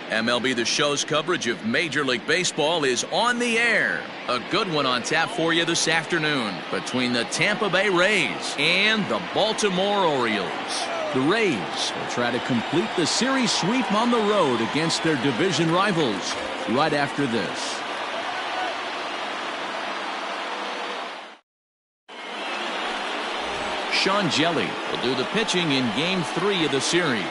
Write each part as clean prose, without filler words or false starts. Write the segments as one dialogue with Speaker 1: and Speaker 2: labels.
Speaker 1: MLB The Show's coverage of Major League Baseball is on the air. A good one on tap for you this afternoon between the Tampa Bay Rays and the Baltimore Orioles. The Rays will try to complete the series sweep on the road against their division rivals right after this. Sean Jelly will do the pitching in Game 3 of the series.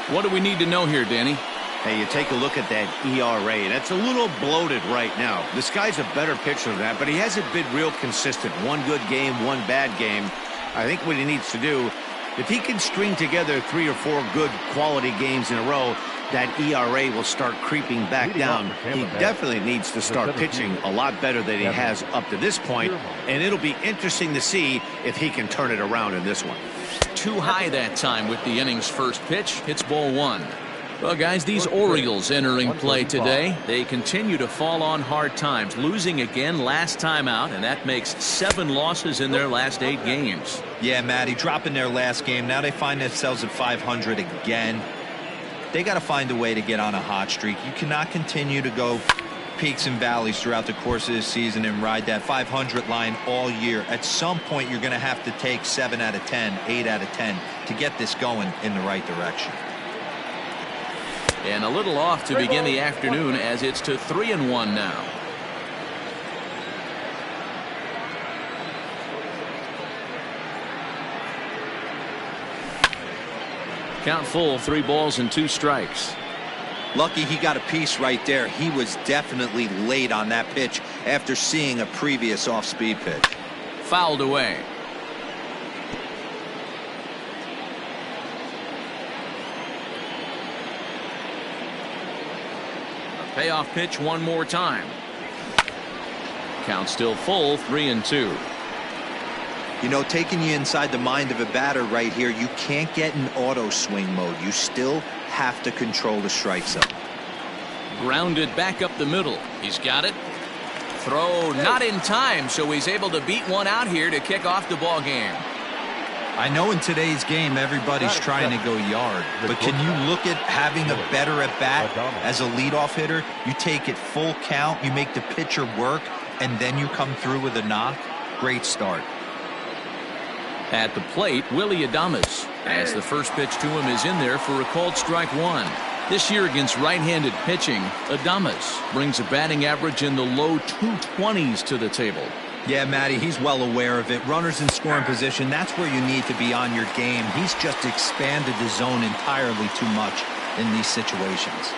Speaker 1: What do we need to know here, Danny?
Speaker 2: Hey, you take a look at that ERA. That's a little bloated right now. This guy's a better pitcher than that, but he hasn't been real consistent. One good game, one bad game. I think what he needs to do, if he can string together 3 or 4 good quality games in a row, that ERA will start creeping back down. He definitely needs to start pitching a lot better than he has up to this point, and it'll be interesting to see if he can turn it around in this one.
Speaker 1: Too high that time with the inning's first pitch. It's ball 1. Well, guys, these Orioles entering play today, they continue to fall on hard times, losing again last time out, and that makes 7 losses in their last 8 games.
Speaker 3: Yeah, Matty, dropping their last game. Now they find themselves at 500 again. They got to find a way to get on a hot streak. You cannot continue to go peaks and valleys throughout the course of this season and ride that 500 line all year. At some point, you're going to have to take 7 out of 10, 8 out of 10 to get this going in the right direction.
Speaker 1: And a little off to begin the afternoon as it's to 3-1 now. Count full, 3 balls and 2 strikes.
Speaker 3: Lucky he got a piece right there. He was definitely late on that pitch after seeing a previous off-speed pitch.
Speaker 1: Fouled away. A payoff pitch one more time. Count still full, 3-2.
Speaker 3: You know, taking you inside the mind of a batter right here, you can't get in auto swing mode. You still have to control the strike zone.
Speaker 1: Grounded back up the middle. He's got it. Throw not in time, so he's able to beat one out here to kick off the ball game.
Speaker 3: I know in today's game everybody's trying to go yard, but can you look at having a better at bat as a leadoff hitter? You take it full count, you make the pitcher work, and then you come through with a knock. Great start.
Speaker 1: At the plate, Willie Adames, as the first pitch to him is in there for a called strike 1. This year against right-handed pitching, Adames brings a batting average in the low 220s to the table.
Speaker 3: Yeah, Matty, he's well aware of it. Runners in scoring position, that's where you need to be on your game. He's just expanded the zone entirely too much in these situations.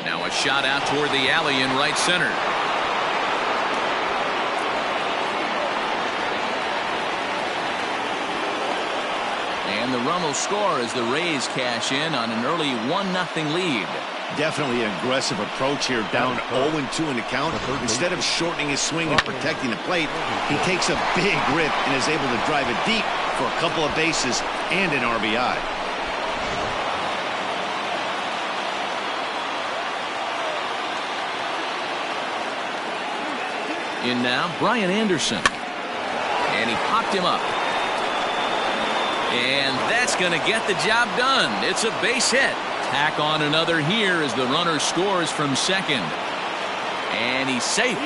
Speaker 1: Now a shot out toward the alley in right center. And the run will score as the Rays cash in on an early 1-0 lead.
Speaker 2: Definitely an aggressive approach here, down 0-2 in the count. Instead of shortening his swing and protecting the plate, he takes a big rip and is able to drive it deep for a couple of bases and an RBI.
Speaker 1: In now, Brian Anderson. And he popped him up. And that's going to get the job done. It's a base hit. Tack on another here as the runner scores from second. And he's safe.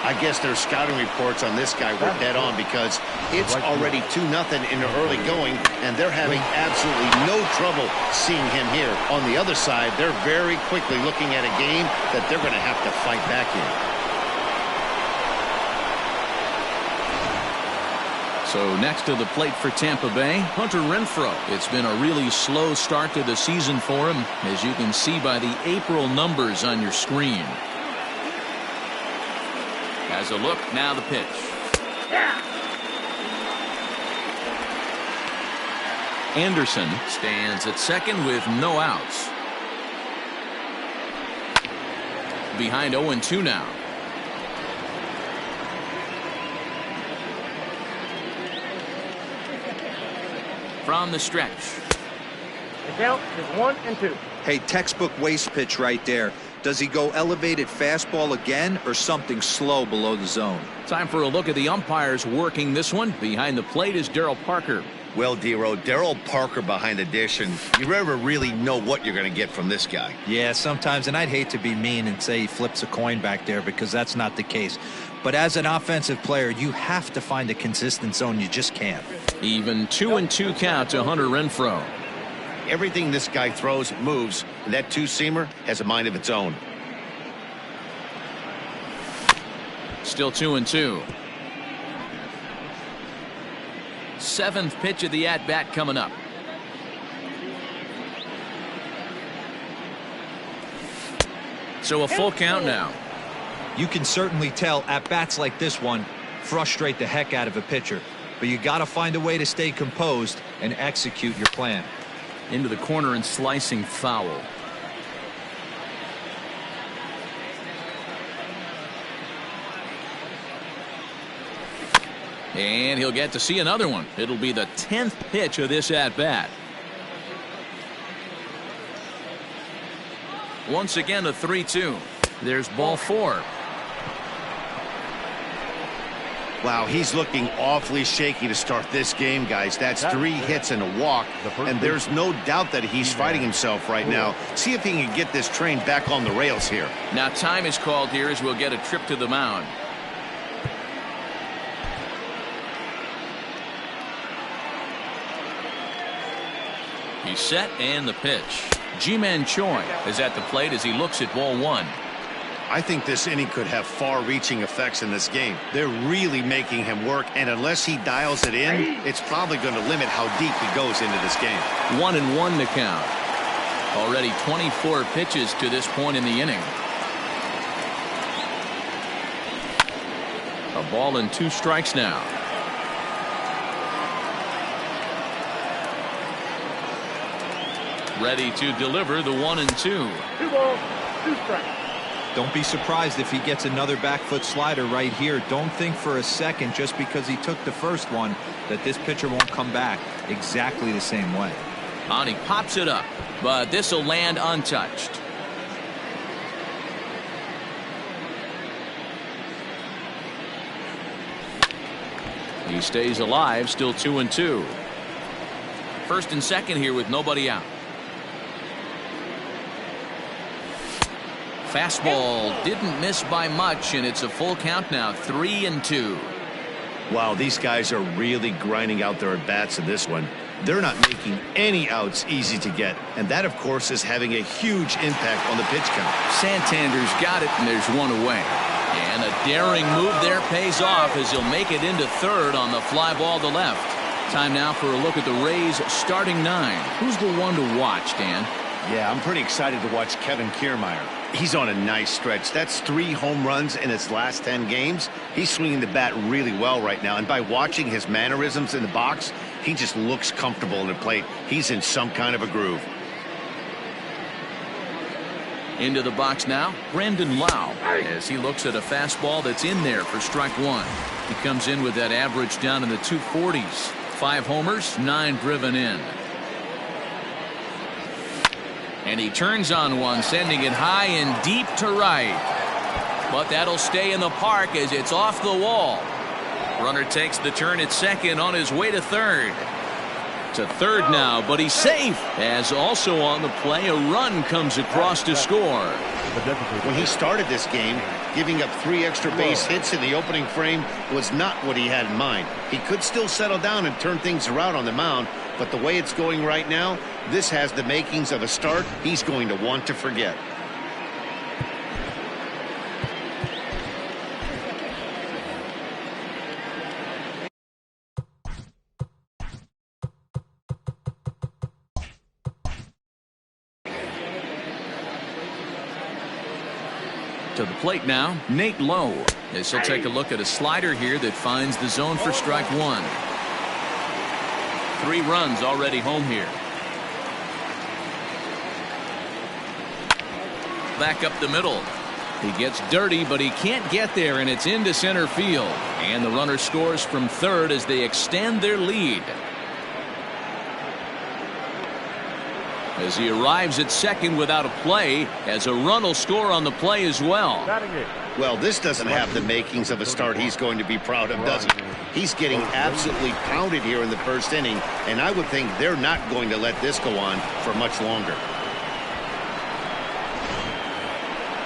Speaker 2: I guess their scouting reports on this guy were dead on because it's already 2-0 in the early going, and they're having absolutely no trouble seeing him here. On the other side, they're very quickly looking at a game that they're going to have to fight back in.
Speaker 1: So next to the plate for Tampa Bay, Hunter Renfroe. It's been a really slow start to the season for him, as you can see by the April numbers on your screen. Has a look, now the pitch. Anderson stands at second with no outs. Behind 0-2 now. From the stretch.
Speaker 4: The count is 1-2.
Speaker 3: Hey, textbook waste pitch right there. Does he go elevated fastball again or something slow below the zone?
Speaker 1: Time for a look at the umpires working this one. Behind the plate is Darryl Parker.
Speaker 2: Well, D-Row, Darryl Parker behind the dish, and you never really know what you're going to get from this guy.
Speaker 3: Yeah, sometimes, and I'd hate to be mean and say he flips a coin back there because that's not the case. But as an offensive player, you have to find a consistent zone. You just can't.
Speaker 1: Even 2-2 count to Hunter Renfroe.
Speaker 2: Everything this guy throws moves, and that two-seamer has a mind of its own.
Speaker 1: Still 2-2. Seventh pitch of the at-bat coming up. So a full count now.
Speaker 3: You can certainly tell at-bats like this one frustrate the heck out of a pitcher. But you got to find a way to stay composed and execute your plan.
Speaker 1: Into the corner and slicing foul. And he'll get to see another one. It'll be the 10th pitch of this at-bat. Once again a 3-2. There's ball 4.
Speaker 2: Wow, he's looking awfully shaky to start this game, guys. That's 3 hits and a walk, and there's no doubt that he's fighting himself right now. See if he can get this train back on the rails here.
Speaker 1: Now time is called here as we'll get a trip to the mound. He's set and the pitch. Ji-Man Choi is at the plate as he looks at ball 1.
Speaker 2: I think this inning could have far-reaching effects in this game. They're really making him work, and unless he dials it in, it's probably going to limit how deep he goes into this game.
Speaker 1: 1-1 to count. Already 24 pitches to this point in the inning. A ball and 2 strikes now. Ready to deliver the 1-2.
Speaker 4: 2 balls, 2 strikes.
Speaker 3: Don't be surprised if he gets another back foot slider right here. Don't think for a second just because he took the first one that this pitcher won't come back exactly the same way.
Speaker 1: And he pops it up, but this will land untouched. He stays alive, still 2-2. First and second here with nobody out. Fastball didn't miss by much, and it's a full count now, 3-2.
Speaker 2: Wow, these guys are really grinding out their at-bats in this one. They're not making any outs easy to get, and that, of course, is having a huge impact on the pitch count.
Speaker 1: Santander's got it, and there's one away. And a daring move there pays off as he'll make it into third on the fly ball to left. Time now for a look at the Rays' starting 9. Who's the one to watch, Dan?
Speaker 2: Yeah, I'm pretty excited to watch Kevin Kiermaier. He's on a nice stretch. That's 3 home runs in his last 10 games. He's swinging the bat really well right now. And by watching his mannerisms in the box, he just looks comfortable in the plate. He's in some kind of a groove.
Speaker 1: Into the box now, Brandon Lau, as he looks at a fastball that's in there for strike 1. He comes in with that average down in the 240s. 5 homers, 9 driven in. And he turns on one, sending it high and deep to right. But that'll stay in the park as it's off the wall. Runner takes the turn at second on his way to third. To third now, but he's safe. As also on the play, a run comes across to score.
Speaker 2: When he started this game, giving up 3 extra base hits in the opening frame was not what he had in mind. He could still settle down and turn things around on the mound, but the way it's going right now, this has the makings of a start he's going to want to forget.
Speaker 1: To the plate now, Nate Lowe, as he'll take a look at a slider here that finds the zone for strike 1. 3 runs already home here. Back up the middle. He gets dirty, but he can't get there, and it's into center field. And the runner scores from third as they extend their lead. as he arrives at second without a play, as a run will score on the play as well.
Speaker 5: Well, this doesn't have the makings of a start he's going to be proud of, does it? He's getting absolutely pounded here in the first inning, and I would think they're not going to let this go on for much longer.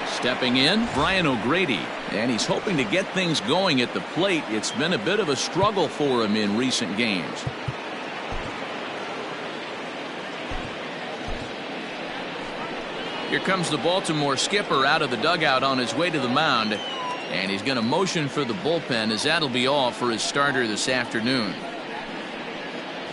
Speaker 1: Stepping in, Brian O'Grady, and he's hoping to get things going at the plate. It's been a bit of a struggle for him in recent games. Here comes the Baltimore skipper out of the dugout on his way to the mound, and he's going to motion for the bullpen, as that'll be all for his starter this afternoon.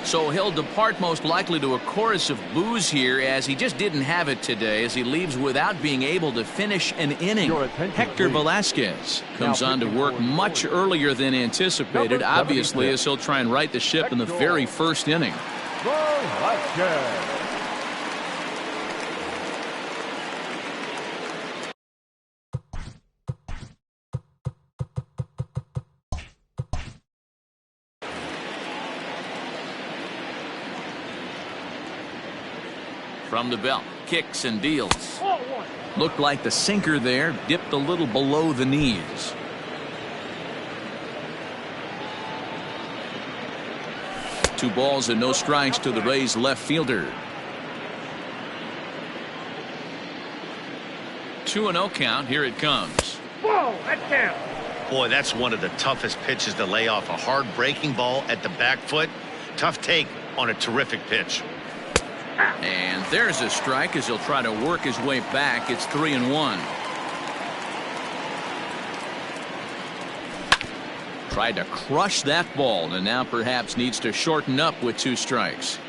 Speaker 1: So he'll depart most likely to a chorus of boos here, as he just didn't have it today, as he leaves without being able to finish an inning. Hector Velasquez comes on to work much earlier than anticipated, obviously, as he'll try and right the ship in the very first inning. From the belt, kicks and deals. Looked like the sinker there dipped a little below the knees. Two balls and no strikes to the Rays left fielder. 2-0 count. Here it comes.
Speaker 4: Whoa, that's down.
Speaker 5: Boy, that's one of the toughest pitches to lay off. A hard breaking ball at the back foot. Tough take on a terrific pitch.
Speaker 1: And there's a strike as he'll try to work his way back. It's 3-1. Tried to crush that ball, and now perhaps needs to shorten up with 2 strikes.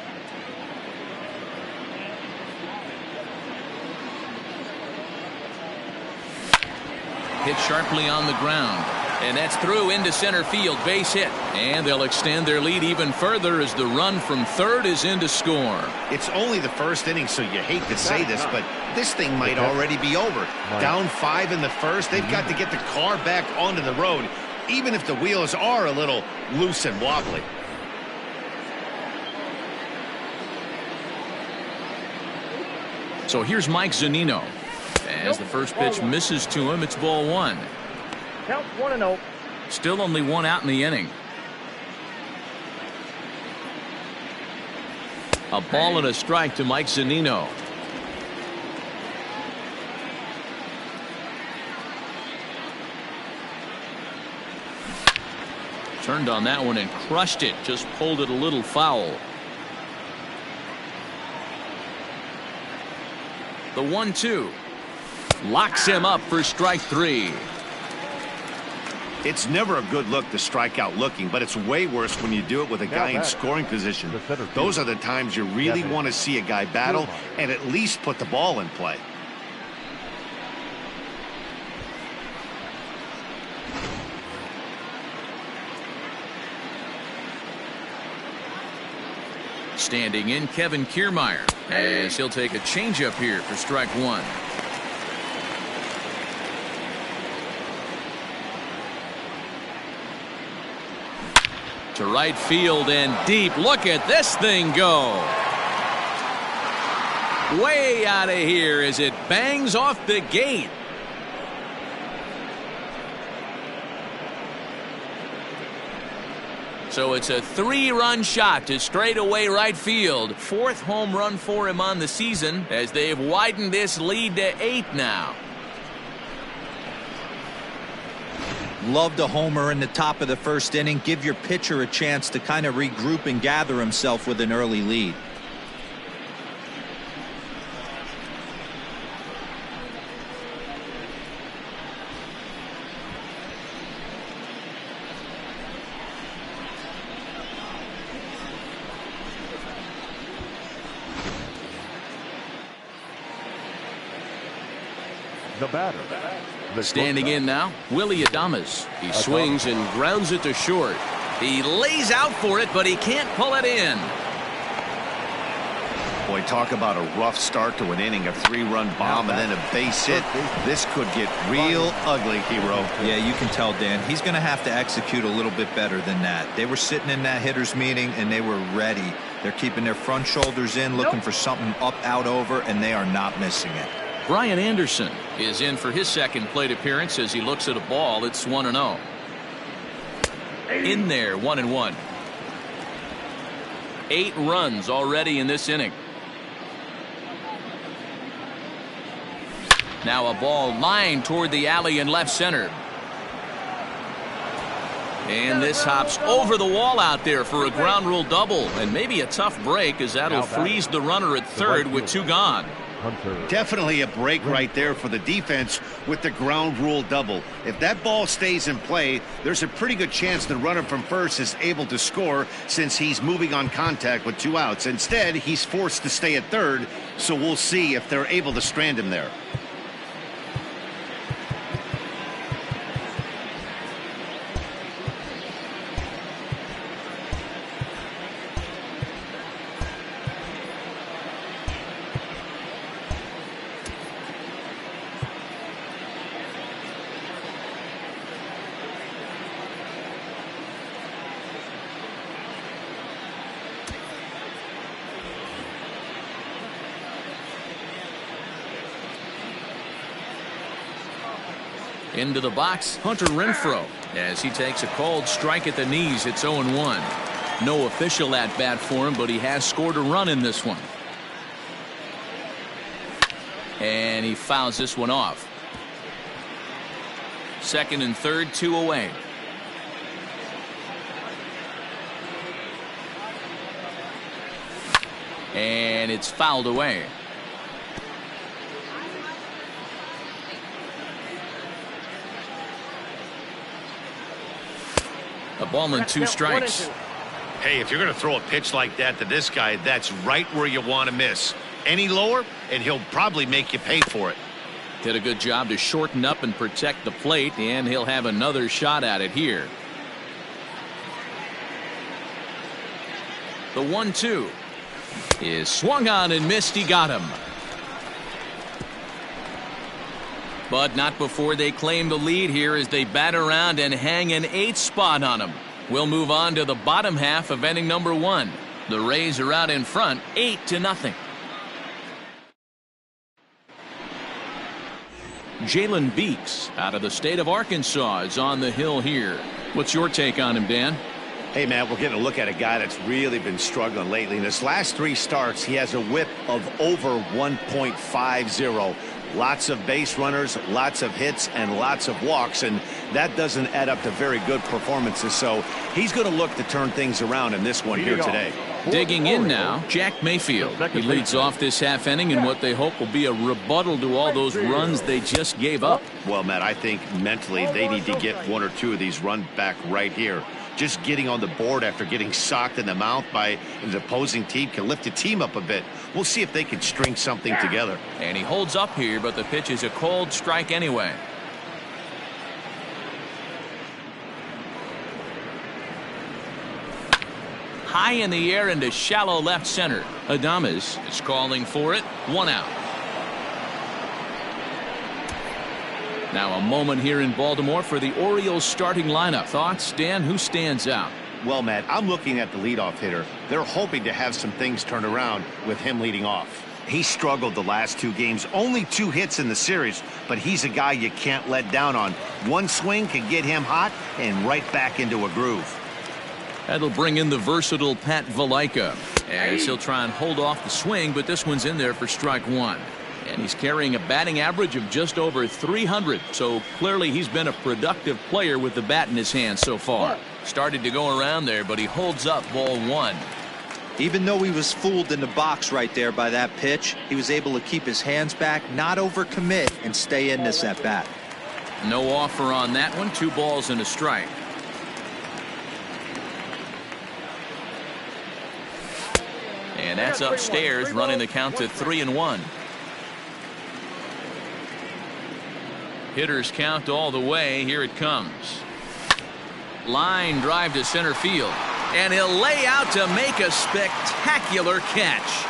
Speaker 1: Hit sharply on the ground, and that's through into center field. Base hit, and they'll extend their lead even further as the run from third is in to score.
Speaker 5: It's only the first inning, so you hate to say this, but this thing might already be over. Down 5 in the first. They've got to get the car back onto the road, even if the wheels are a little loose and wobbly.
Speaker 1: So here's Mike Zunino. As the first pitch misses to him, it's ball 1.
Speaker 4: Count 1-0.
Speaker 1: Still only 1 out in the inning. A ball and a strike to Mike Zunino. Turned on that one and crushed it. Just pulled it a little foul. The 1-2 locks him up for strike 3.
Speaker 5: It's never a good look to strike out looking, but it's way worse when you do it with a guy in scoring position. Those are the times you really want to see a guy battle and at least put the ball in play.
Speaker 1: Standing in, Kevin Kiermaier, as he'll take a changeup here for strike 1. To right field and deep. Look at this thing go. Way out of here as it bangs off the gate. So it's a 3-run shot to straightaway right field. 4th home run for him on the season, as they've widened this lead to 8 now.
Speaker 3: Loved a homer in the top of the first inning. Give your pitcher a chance to kind of regroup and gather himself with an early lead.
Speaker 4: The batter.
Speaker 1: Standing in now, Willie Adames. He swings and grounds it to short. He lays out for it, but he can't pull it in.
Speaker 2: Boy, talk about a rough start to an inning, a 3-run bomb and then a base hit. This could get real ugly, Hero.
Speaker 3: Yeah, you can tell, Dan. He's going to have to execute a little bit better than that. They were sitting in that hitters meeting and they were ready. They're keeping their front shoulders in, looking for something up, out, over, and they are not missing it.
Speaker 1: Brian Anderson is in for his second plate appearance as he looks at a ball. It's 1-0. In there, 1-1. 8 runs already in this inning. Now a ball lined toward the alley in left center. And this hops over the wall out there for a ground rule double. And maybe a tough break, as that'll freeze the runner at third with 2 gone.
Speaker 5: Definitely a break right there for the defense with the ground rule double. If that ball stays in play, there's a pretty good chance the runner from first is able to score since he's moving on contact with 2 outs. Instead, he's forced to stay at third, so we'll see if they're able to strand him there.
Speaker 1: Into the box, Hunter Renfroe, as he takes a called strike at the knees. It's 0-1. No official at bat for him, but he has scored a run in this one. And he fouls this one off. Second and third, 2 away. And it's fouled away. A ball and 2 strikes.
Speaker 5: Hey, if you're going to throw a pitch like that to this guy, that's right where you want to miss. Any lower, and he'll probably make you pay for it.
Speaker 1: Did a good job to shorten up and protect the plate, and he'll have another shot at it here. The 1-2 is swung on and missed. He got him. But not before they claim the lead here as they bat around and hang an 8th spot on them. We'll move on to the bottom half of inning number 1. The Rays are out in front, 8-0. Jalen Beeks out of the state of Arkansas is on the hill here. What's your take on him, Dan?
Speaker 2: Hey, Matt, we're getting a look at a guy that's really been struggling lately. In his last 3 starts, he has a whip of over 1.50. Lots of base runners, lots of hits, and lots of walks, and that doesn't add up to very good performances. So he's going to look to turn things around in this one here today.
Speaker 1: Digging in now, Jack Mayfield. He leads off this half inning in what they hope will be a rebuttal to all those runs they just gave up.
Speaker 2: Well, Matt, I think mentally they need to get 1 or 2 of these run back right here. Just getting on the board after getting socked in the mouth by an opposing team can lift the team up a bit. We'll see if they can string something together.
Speaker 1: And he holds up here, but the pitch is a cold strike anyway. High in the air into shallow left center. Adames is calling for it. 1 out. Now a moment here in Baltimore for the Orioles starting lineup. Thoughts, Dan? Who stands out?
Speaker 2: Well, Matt, I'm looking at the leadoff hitter. They're hoping to have some things turned around with him leading off. He struggled the last 2 games. Only 2 hits in the series, but he's a guy you can't let down on. One swing can get him hot and right back into a groove.
Speaker 1: That'll bring in the versatile Pat Valaika, as he'll try and hold off the swing, but this one's in there for strike 1. And he's carrying a batting average of just over 300, so clearly he's been a productive player with the bat in his hand so far. Started to go around there, but he holds up ball 1.
Speaker 3: Even though he was fooled in the box right there by that pitch, he was able to keep his hands back, not overcommit, and stay in this at bat.
Speaker 1: No offer on that one. 2 balls and a strike. And that's upstairs, running the count to 3-1. Hitters count all the way. Here it comes. Line drive to center field. And he'll lay out to make a spectacular catch.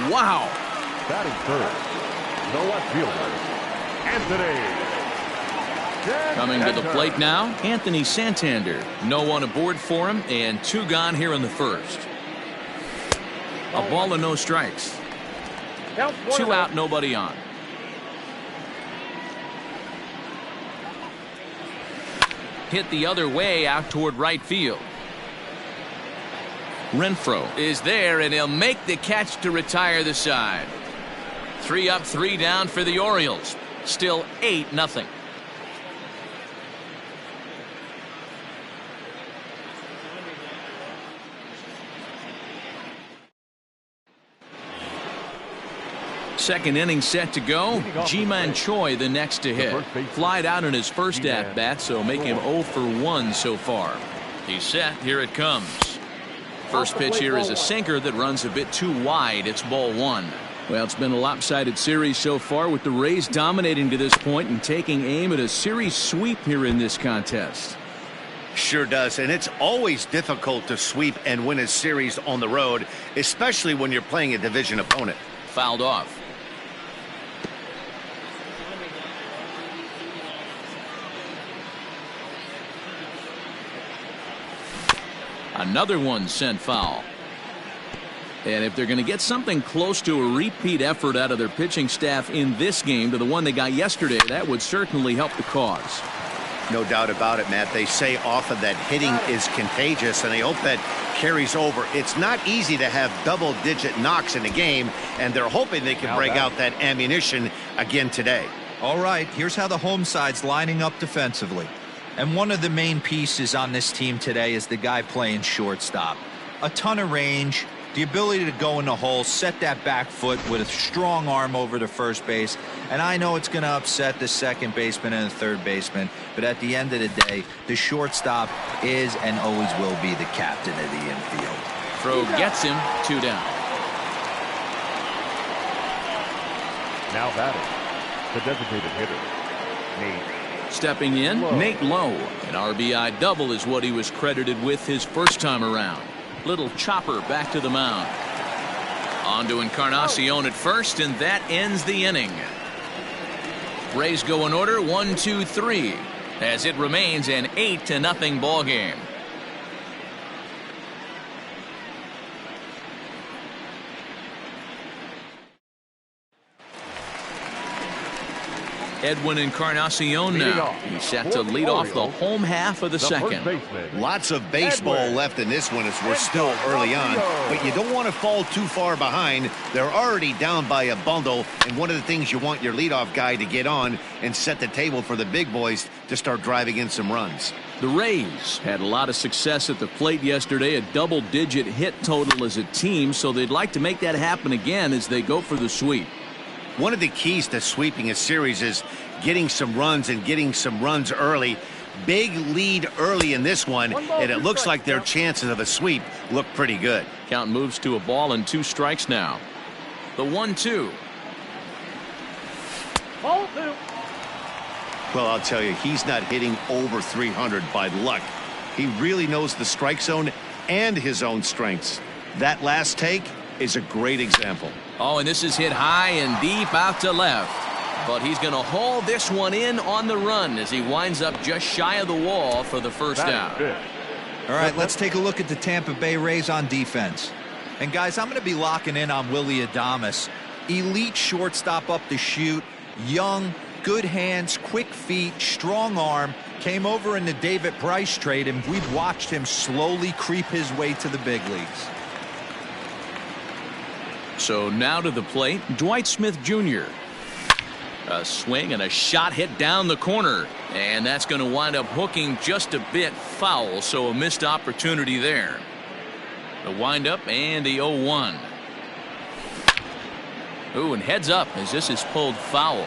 Speaker 1: Wow.
Speaker 4: Batting third, the left fielder, Anthony.
Speaker 1: Coming to the plate now, Anthony Santander. No one aboard for him, and 2 gone here in the first. A ball and no strikes. 2 out, nobody on. Hit the other way out toward right field. Renfroe is there, and he'll make the catch to retire the side. 3 up, 3 down for the Orioles. Still 8-0. Second inning set to go. Ji-Man Choi the next to hit. Flied out in his first at-bat, so make him 0 for 1 so far. He's set. Here it comes. First pitch here is a sinker that runs a bit too wide. It's ball 1. Well, it's been a lopsided series so far, with the Rays dominating to this point and taking aim at a series sweep here in this contest.
Speaker 5: Sure does, and it's always difficult to sweep and win a series on the road, especially when you're playing a division opponent.
Speaker 1: Fouled off. Another one sent foul. And if they're going to get something close to a repeat effort out of their pitching staff in this game to the one they got yesterday, that would certainly help the cause.
Speaker 5: No doubt about it, Matt. They say often that hitting is contagious, and they hope that carries over. It's not easy to have double-digit knocks in a game, and they're hoping they can break out that ammunition again today.
Speaker 3: All right, here's how the home side's lining up defensively. And one of the main pieces on this team today is the guy playing shortstop. A ton of range, the ability to go in the hole, set that back foot with a strong arm over to first base. And I know it's going to upset the second baseman and the third baseman, but at the end of the day, the shortstop is and always will be the captain of the infield.
Speaker 1: Throw gets him. 2 down.
Speaker 4: Now batting, the designated hitter, Nate.
Speaker 1: Stepping in, Nate Lowe. An RBI double is what he was credited with his first time around. Little chopper back to the mound. On to Encarnacion at first, and that ends the inning. Rays go in order 1, 2, 3 as it remains an 8-0 ball game. Edwin Encarnacion now. He's set to lead off the home half of the second.
Speaker 5: Lots of baseball left in this one as we're still early on, but you don't want to fall too far behind. They're already down by a bundle, and one of the things you want your leadoff guy to get on and set the table for the big boys to start driving in some runs.
Speaker 1: The Rays had a lot of success at the plate yesterday, a double-digit hit total as a team, so they'd like to make that happen again as they go for the sweep.
Speaker 5: One of the keys to sweeping a series is getting some runs and getting some runs early. Big lead early in this one, and it looks like their chances of a sweep look pretty good.
Speaker 1: Count moves to a ball and 2 strikes now. The 1-2.
Speaker 4: Ball 2.
Speaker 5: Well, I'll tell you, he's not hitting over 300 by luck. He really knows the strike zone and his own strengths. That last take is a great example.
Speaker 1: Oh, and this is hit high and deep out to left. But he's going to haul this one in on the run as he winds up just shy of the wall for the first out.
Speaker 3: All right, let's take a look at the Tampa Bay Rays on defense. And guys, I'm going to be locking in on Willy Adames. Elite shortstop up the chute, young, good hands, quick feet, strong arm. Came over in the David Price trade, and we've watched him slowly creep his way to the big leagues.
Speaker 1: So now to the plate, Dwight Smith Jr. A swing and a shot hit down the corner, and that's going to wind up hooking just a bit foul, so a missed opportunity there. The windup and the 0-1. Ooh, and heads up as this is pulled foul.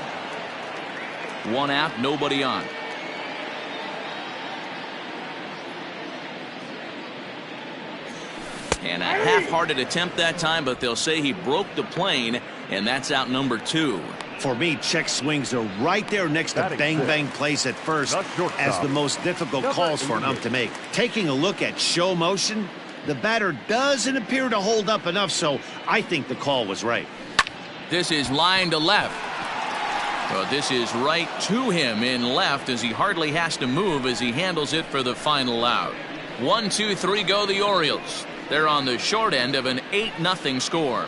Speaker 1: 1 out, nobody on. And a half-hearted attempt that time, but they'll say he broke the plane, and that's out number 2.
Speaker 5: For me, check swings are right there next to bang-bang plays at first as the most difficult calls for an ump to make. Taking a look at show motion, The batter doesn't appear to hold up enough, so I think the call was right.
Speaker 1: This is line to left. Well, this is right to him in left as he hardly has to move as he handles it for the final out. 1, 2, 3 go the Orioles. They're on the short end of an 8-0 score.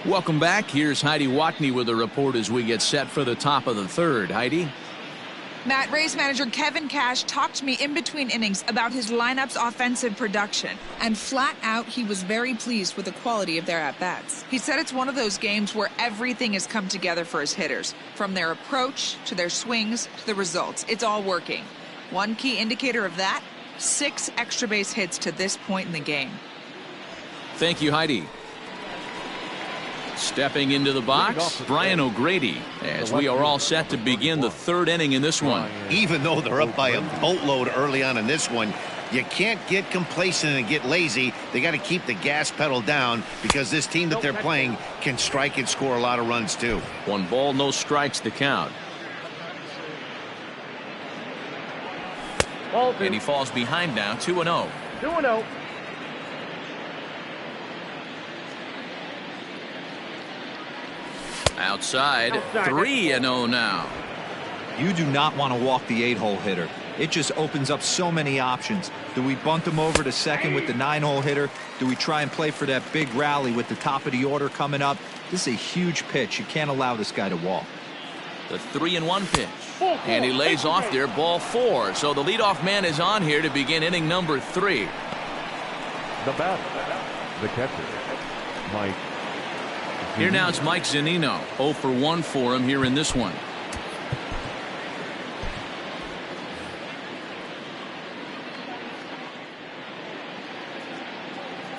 Speaker 1: Welcome back. Here's Heidi Watney with a report as we get set for the top of the third. Heidi?
Speaker 6: Matt, Rays manager Kevin Cash talked to me in between innings about his lineup's offensive production. And flat out, he was very pleased with the quality of their at-bats. He said it's one of those games where everything has come together for his hitters. From their approach, to their swings, to the results. It's all working. One key indicator of that, 6 extra base hits to this point in the game.
Speaker 1: Thank you, Heidi. Stepping into the box, Brian O'Grady, as we are all set to begin the third inning in this one.
Speaker 5: Even though they're up by a boatload early on in this one, you can't get complacent and get lazy. They got to keep the gas pedal down because this team that they're playing can strike and score a lot of runs too.
Speaker 1: 1 ball, no strikes to count. And he falls behind now, 2-0.
Speaker 4: 2-0.
Speaker 1: Outside, 3-0 now.
Speaker 3: You do not want to walk the 8-hole hitter. It just opens up so many options. Do we bunt him over to second with the 9-hole hitter? Do we try and play for that big rally with the top of the order coming up? This is a huge pitch. You can't allow this guy to walk.
Speaker 1: The 3-1 pitch. And he lays off there, ball 4. So the leadoff man is on here to begin inning number 3.
Speaker 4: The batter, the catcher, Mike.
Speaker 1: Here now it's Mike Zunino. 0 for 1 for him here in this one.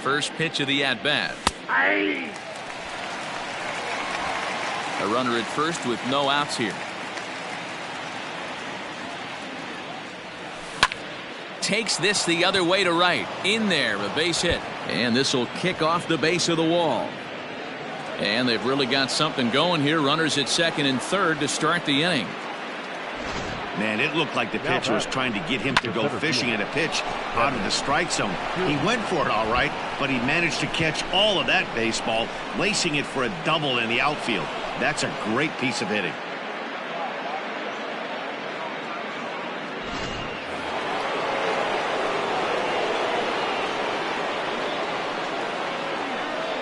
Speaker 1: First pitch of the at-bat. A runner at first with no outs here. Takes this the other way to right. In there, a base hit. And this will kick off the base of the wall. And they've really got something going here. Runners at second and third to start the inning.
Speaker 5: Man, it looked like the pitcher was trying to get him to go fishing at a pitch out of the strike zone. He went for it all right, but he managed to catch all of that baseball, lacing it for a double in the outfield. That's a great piece of hitting.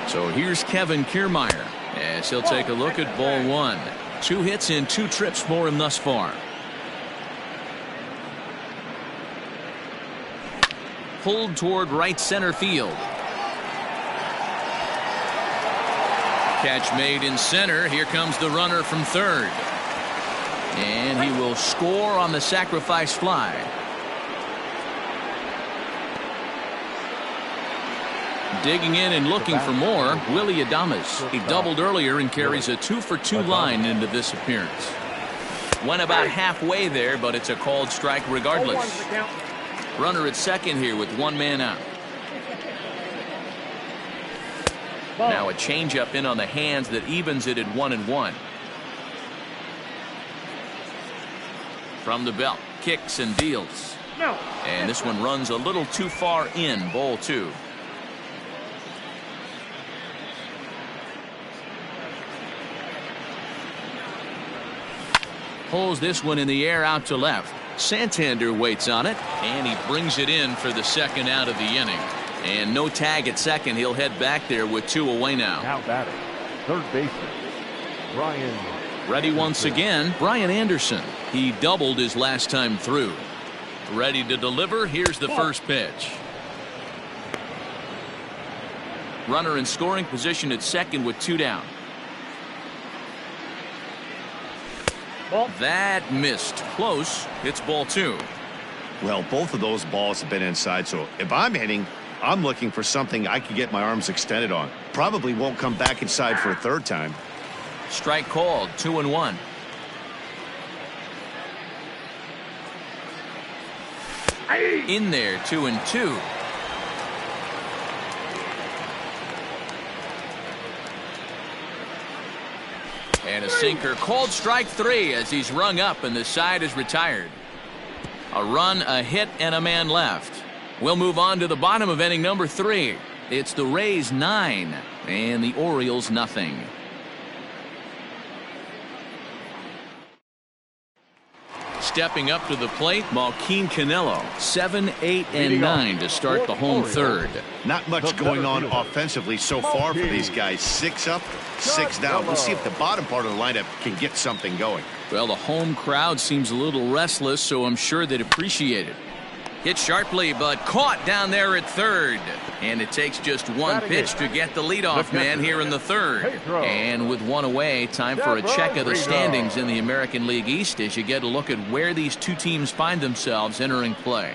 Speaker 1: So here's Kevin Kiermaier as he'll take a look at ball 1. 2 hits in 2 trips for him thus far. Pulled toward right center field. Catch made in center. Here comes the runner from third. And he will score on the sacrifice fly. Digging in and looking for more, Willie Adames. He doubled earlier and carries a 2 for 2 line into this appearance. Went about halfway there, but it's a called strike regardless. Runner at second here with 1 man out. Now a changeup in on the hands that evens it at 1-1. From the belt, kicks and deals. And this one runs a little too far in, ball 2. Pulls this one in the air out to left. Santander waits on it, and he brings it in for the second out of the inning. And no tag at second. He'll head back there with 2 away now.
Speaker 4: Now batting, third baseman, Brian.
Speaker 1: Ready once again, Brian Anderson. He doubled his last time through. Ready to deliver. Here's the first pitch. Runner in scoring position at second with 2 down. That missed. Close. It's ball 2.
Speaker 5: Well, both of those balls have been inside, so if I'm hitting, I'm looking for something I can get my arms extended on. Probably won't come back inside for a third time.
Speaker 1: Strike called. 2-1. In there. 2-2. And a sinker, called strike 3 as he's rung up and the side is retired. A run, a hit, and a man left. We'll move on to the bottom of inning number 3. It's the Rays 9 and the Orioles nothing. Stepping up to the plate, Malquin Canelo, 7, 8, and 9 to start the home third.
Speaker 5: Not much going on offensively so far for these guys. 6 up, 6 down. We'll see if the bottom part of the lineup can get something going.
Speaker 1: Well, the home crowd seems a little restless, so I'm sure they'd appreciate it. Hit sharply, but caught down there at third. And it takes just one pitch to get the leadoff man here in the third. And with one away, time for a check of the standings in the American League East as you get a look at where these two teams find themselves entering play.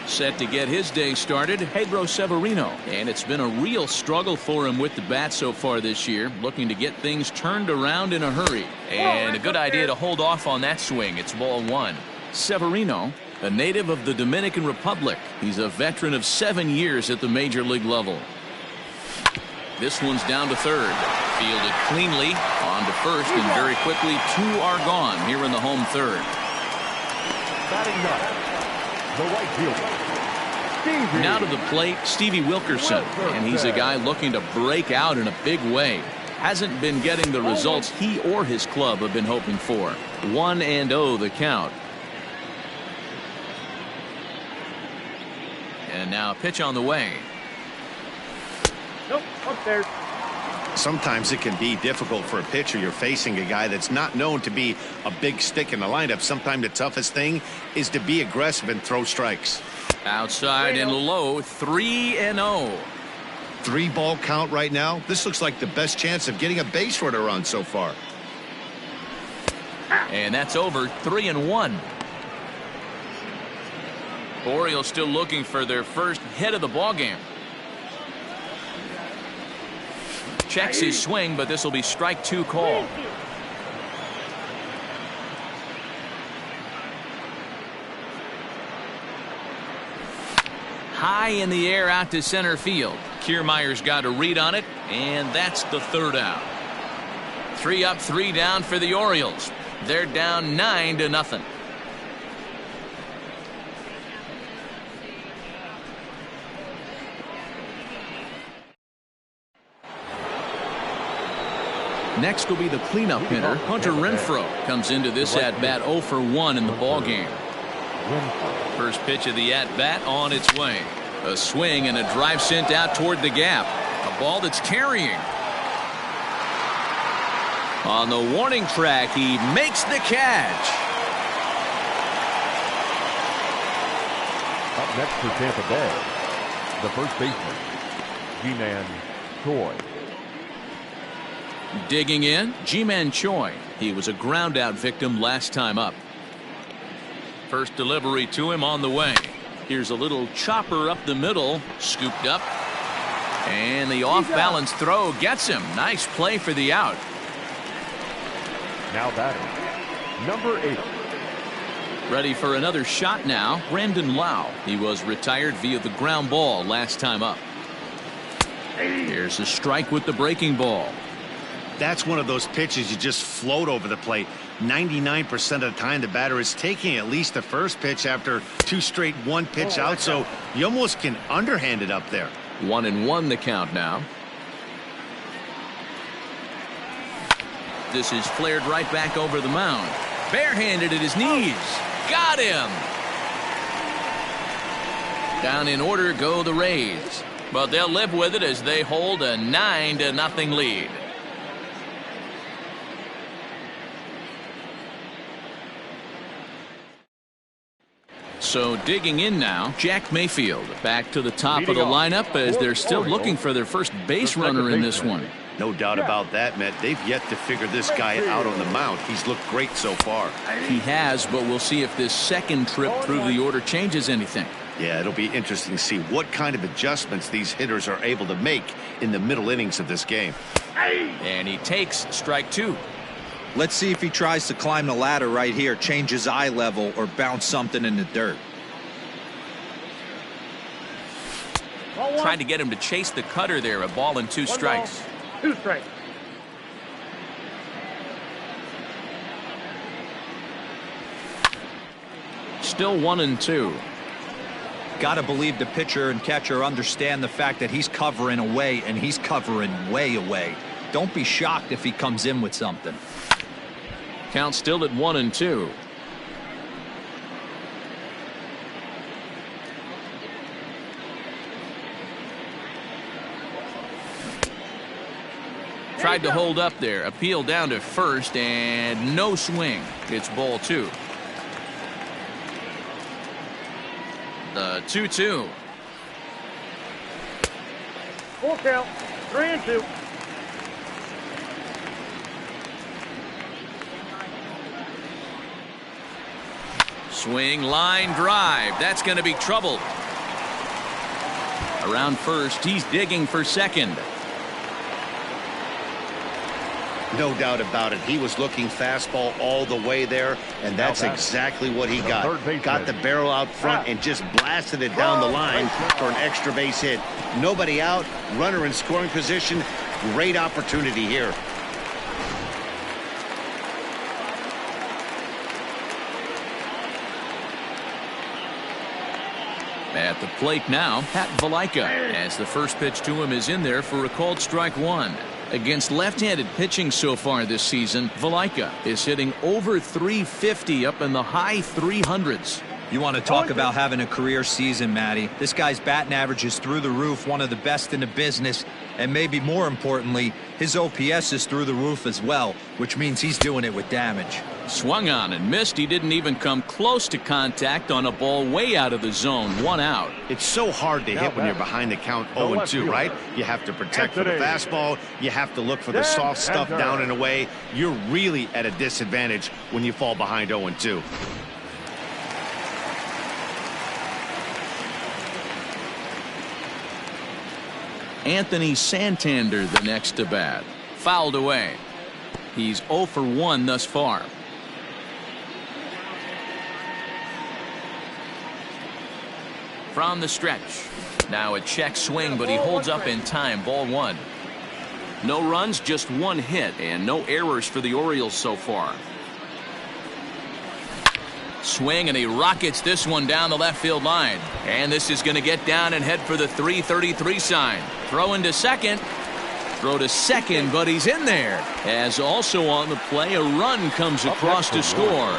Speaker 1: Set to get his day started, Pedro Severino. And it's been a real struggle for him with the bat so far this year, looking to get things turned around in a hurry. And a good idea to hold off on that swing. It's ball 1. Severino, a native of the Dominican Republic. He's a veteran of 7 years at the major league level. This one's down to third. Fielded cleanly on to first, and very quickly 2 are gone here in the home third.
Speaker 4: Batting ninth, the right fielder, Stevie.
Speaker 1: Now to the plate, Stevie Wilkerson, and he's a guy looking to break out in a big way. Hasn't been getting the results he or his club have been hoping for. 1-0 the count. And now a pitch on the way.
Speaker 4: Nope, upstairs.
Speaker 5: Sometimes it can be difficult for a pitcher. You're facing a guy that's not known to be a big stick in the lineup. Sometimes the toughest thing is to be aggressive and throw strikes.
Speaker 1: Outside and low, 3-0.
Speaker 5: 3-ball count right now. This looks like the best chance of getting a base runner run so far.
Speaker 1: And that's over. 3-1. Orioles still looking for their first hit of the ball game. Checks his swing, but this will be strike 2 call. High in the air out to center field. Kiermaier's got a read on it, and that's the third out. 3 up, 3 down for the Orioles. They're down 9-0. Next will be the cleanup hitter, Hunter Renfroe. Comes into this at-bat 0 for 1 in the ballgame. First pitch of the at-bat on its way. A swing and a drive sent out toward the gap. A ball that's carrying. On the warning track, he makes the catch.
Speaker 4: Up next for Tampa Bay, the first baseman, Ji-Man Choi.
Speaker 1: Digging in, Ji-Man Choi. He was a ground-out victim last time up. First delivery to him on the way. Here's a little chopper up the middle, scooped up. And the off-balance throw gets him. Nice play for the out.
Speaker 4: Now batting, number 8.
Speaker 1: Ready for another shot now, Brandon Lau. He was retired via the ground ball last time up. Here's a strike with the breaking ball.
Speaker 5: That's one of those pitches you just float over the plate. 99% of the time the batter is taking at least the first pitch after 2 straight 1-pitch out, so you almost can underhand it up there.
Speaker 1: 1-1 the count now. This is flared right back over the mound. Barehanded at his knees. Got him. Down in order go the Rays, but they'll live with it as they hold a 9-0 lead. So digging in now, Jack Mayfield back to the top of the lineup as they're still looking for their first base runner in this one.
Speaker 5: No doubt about that, Matt. They've yet to figure this guy out on the mound. He's looked great so far.
Speaker 1: He has, but we'll see if this second trip through the order changes anything.
Speaker 5: Yeah, it'll be interesting to see what kind of adjustments these hitters are able to make in the middle innings of this game.
Speaker 1: And he takes strike 2.
Speaker 3: Let's see if he tries to climb the ladder right here, change his eye level, or bounce something in the dirt.
Speaker 1: Trying to get him to chase the cutter there. A ball and 2 strikes.
Speaker 4: 2 strikes.
Speaker 1: still 1-2.
Speaker 3: Got to believe the pitcher and catcher understand the fact that he's covering away, and he's covering way away. Don't be shocked if he comes in with something.
Speaker 1: Count still at 1-2. Tried to hold up there. Appeal down to first, and no swing. It's ball 2. The 2-2.
Speaker 4: Full count. 3-2.
Speaker 1: Swing, line, drive. That's going to be trouble. Around first, he's digging for second.
Speaker 5: No doubt about it. He was looking fastball all the way there, and that's exactly what he got. Got the barrel out front and just blasted it down the line for an extra base hit. Nobody out, runner in scoring position. Great opportunity here.
Speaker 1: At the plate now, Pat Valaika, as the first pitch to him is in there for a called strike 1. Against left-handed pitching so far this season, Valaika is hitting over 350 up in the high 300s.
Speaker 3: You want to talk about having a career season, Matty. This guy's batting average is through the roof, one of the best in the business, and maybe more importantly, his OPS is through the roof as well, which means he's doing it with damage.
Speaker 1: Swung on and missed. He didn't even come close to contact on a ball way out of the zone. 1 out.
Speaker 5: It's so hard to hit when you're behind the count 0-2, right? You have to protect for the fastball. You have to look for the soft stuff down and away. You're really at a disadvantage when you fall behind 0-2.
Speaker 1: Anthony Santander the next to bat. Fouled away. He's 0 for 1 thus far. From the stretch. Now a check swing, but he holds up in time. Ball 1. No runs, just 1 hit, and no errors for the Orioles so far. Swing, and he rockets this one down the left field line. And this is going to get down and head for the 333 sign. Throw into second. Throw to second, but he's in there. As also on the play, a run comes across to score.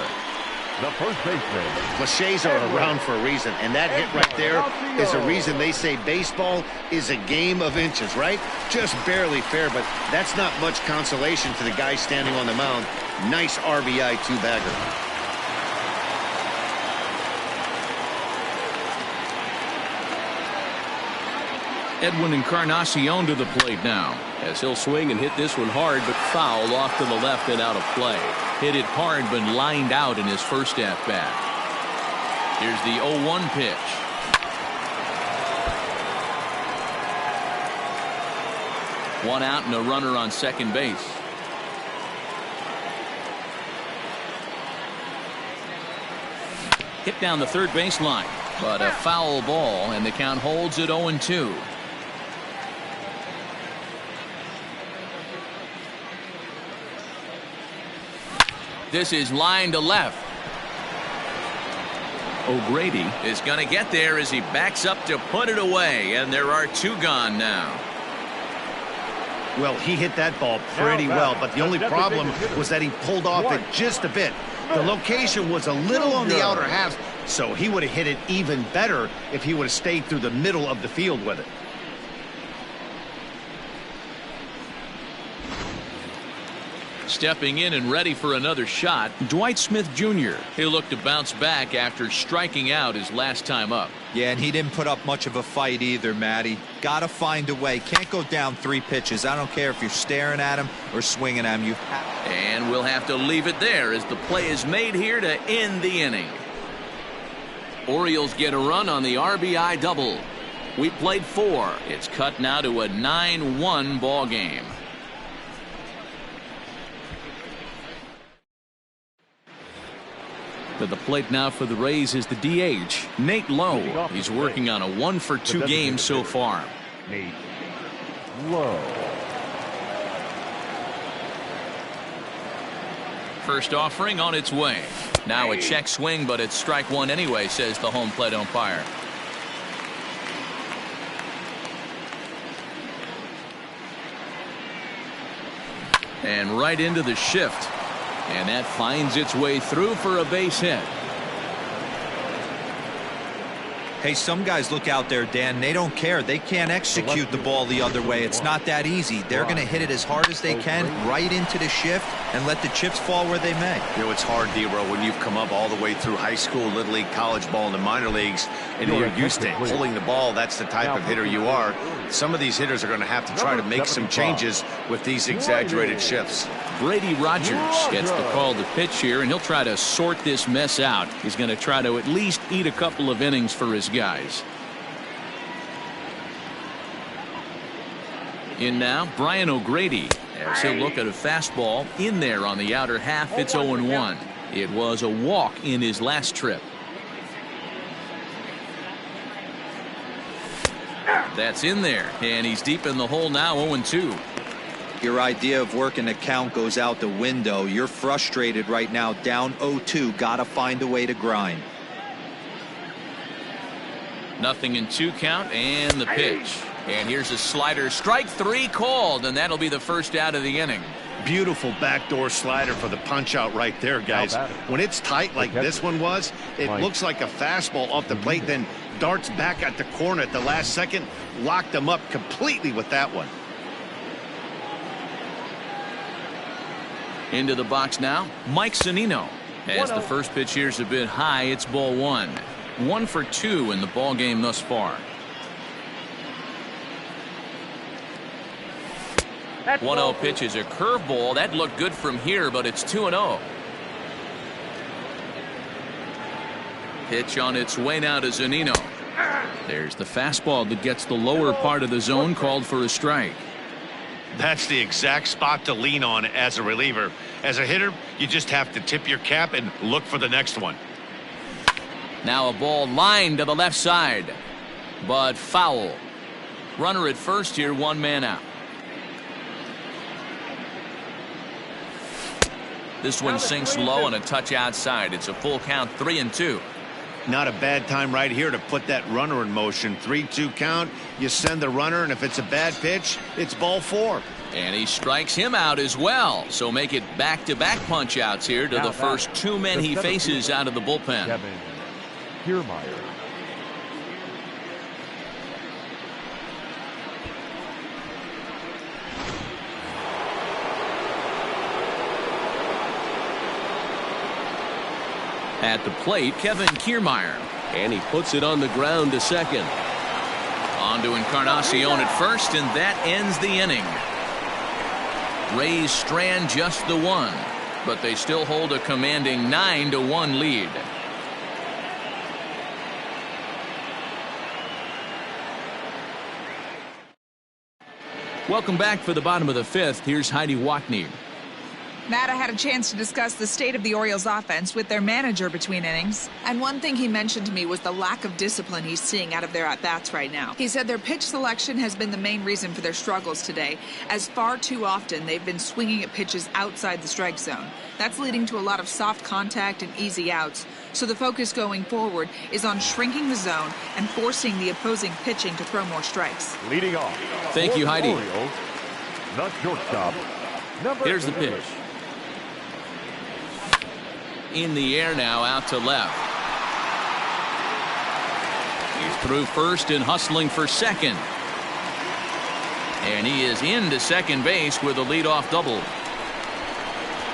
Speaker 4: The first baseman.
Speaker 5: Cliches are around for a reason, and that hit right there is a reason they say baseball is a game of inches, right? Just barely fair, but that's not much consolation for the guy standing on the mound. Nice RBI 2-bagger.
Speaker 1: Edwin Encarnacion to the plate now, as he'll swing and hit this one hard, but foul off to the left and out of play. Hit it hard, but lined out in his first at bat. Here's the 0-1 pitch. One out and a runner on second base. Hit down the third baseline, but a foul ball, and the count holds at 0-2. This is line to left. O'Grady is going to get there as he backs up to put it away, and there are 2 gone now.
Speaker 5: Well, he hit that ball pretty well, but the only problem was that he pulled off it just a bit. The location was a little on the outer half, so he would have hit it even better if he would have stayed through the middle of the field with it.
Speaker 1: Stepping in and ready for another shot, Dwight Smith Jr. He'll look to bounce back after striking out his last time up.
Speaker 3: Yeah, and he didn't put up much of a fight either, Matty. Got to find a way. Can't go down 3 pitches. I don't care if you're staring at him or swinging at him. You have.
Speaker 1: And we'll have to leave it there as the play is made here to end the inning. Orioles get a run on the RBI double. We played 4. It's cut now to a 9-1 ball game. To the plate now for the Rays is the DH, Nate Lowe. He's working on a 1-for-2 game so far.
Speaker 4: Nate Lowe.
Speaker 1: first offering on its way. Now a check swing, but it's strike one anyway, says the home plate umpire. And right into the shift. And that finds its way through for a base hit.
Speaker 3: Hey, some guys look out there, Dan, they don't care. They can't execute the ball the other way. It's not that easy. They're going to hit it as hard as they can right into the shift and let the chips fall where they may.
Speaker 2: You know, it's hard, D-Row, when you've come up all the way through high school, little league, college ball, and the minor leagues, and you're used to pulling the ball. That's the type of hitter you are. Some of these hitters are going to have to try to make some changes with these exaggerated shifts.
Speaker 1: Brady Rogers gets the call to pitch here, and he'll try to sort this mess out. He's going to try to at least eat a couple of innings for his guys. In now, Brian O'Grady, as he'll look at a fastball in there on the outer half. It's 0-1. It was a walk in his last trip. That's in there, and he's deep in the hole now. 0-2.
Speaker 3: Your idea of working the count goes out the window. You're frustrated right now, down 0-2. Gotta find a way to grind.
Speaker 1: Nothing in 2 count, and the pitch. And here's a slider. Strike 3 called, and that'll be the first out of the inning.
Speaker 5: Beautiful backdoor slider for the punch out right there, guys. When it's tight like this one was, it looks like a fastball off the plate, then darts back at the corner at the last second. Locked them up completely with that one.
Speaker 1: Into the box now, Mike Zunino. As the first pitch here's a bit high, it's ball 1. 1 for 2 in the ball game thus far. 1-0 pitch is a curveball. That looked good from here, but it's 2-0. Pitch on its way now to Zunino. There's the fastball that gets the lower part of the zone, called for a strike.
Speaker 5: That's the exact spot to lean on as a reliever. As a hitter, you just have to tip your cap and look for the next one.
Speaker 1: Now a ball lined to the left side, but foul. Runner at first here, 1 man out. This one sinks low and a touch outside. It's a full count, 3-2.
Speaker 5: Not a bad time right here to put that runner in motion. 3-2 count. You send the runner, and if it's a bad pitch, it's ball 4.
Speaker 1: And he strikes him out as well. So make it back-to-back punch outs here to the first 2 men he faces out of the bullpen.
Speaker 4: Kevin Kiermaier.
Speaker 1: At the plate, Kevin Kiermaier. And he puts it on the ground to second. On to Encarnacion at first, and that ends the inning. Rays strand just the 1, but they still hold a commanding 9-1 lead. Welcome back for the bottom of the 5th. Here's Heidi Watney.
Speaker 6: Matt, I had a chance to discuss the state of the Orioles offense with their manager between innings. And one thing he mentioned to me was the lack of discipline he's seeing out of their at-bats right now. He said their pitch selection has been the main reason for their struggles today, as far too often they've been swinging at pitches outside the strike zone. That's leading to a lot of soft contact and easy outs. So the focus going forward is on shrinking the zone and forcing the opposing pitching to throw more strikes.
Speaker 4: Leading off.
Speaker 1: Thank you, Heidi.
Speaker 4: Orioles, the shortstop.
Speaker 1: Here's the pitch. In the air now, out to left. He's through first and hustling for second. And he is into second base with a leadoff double.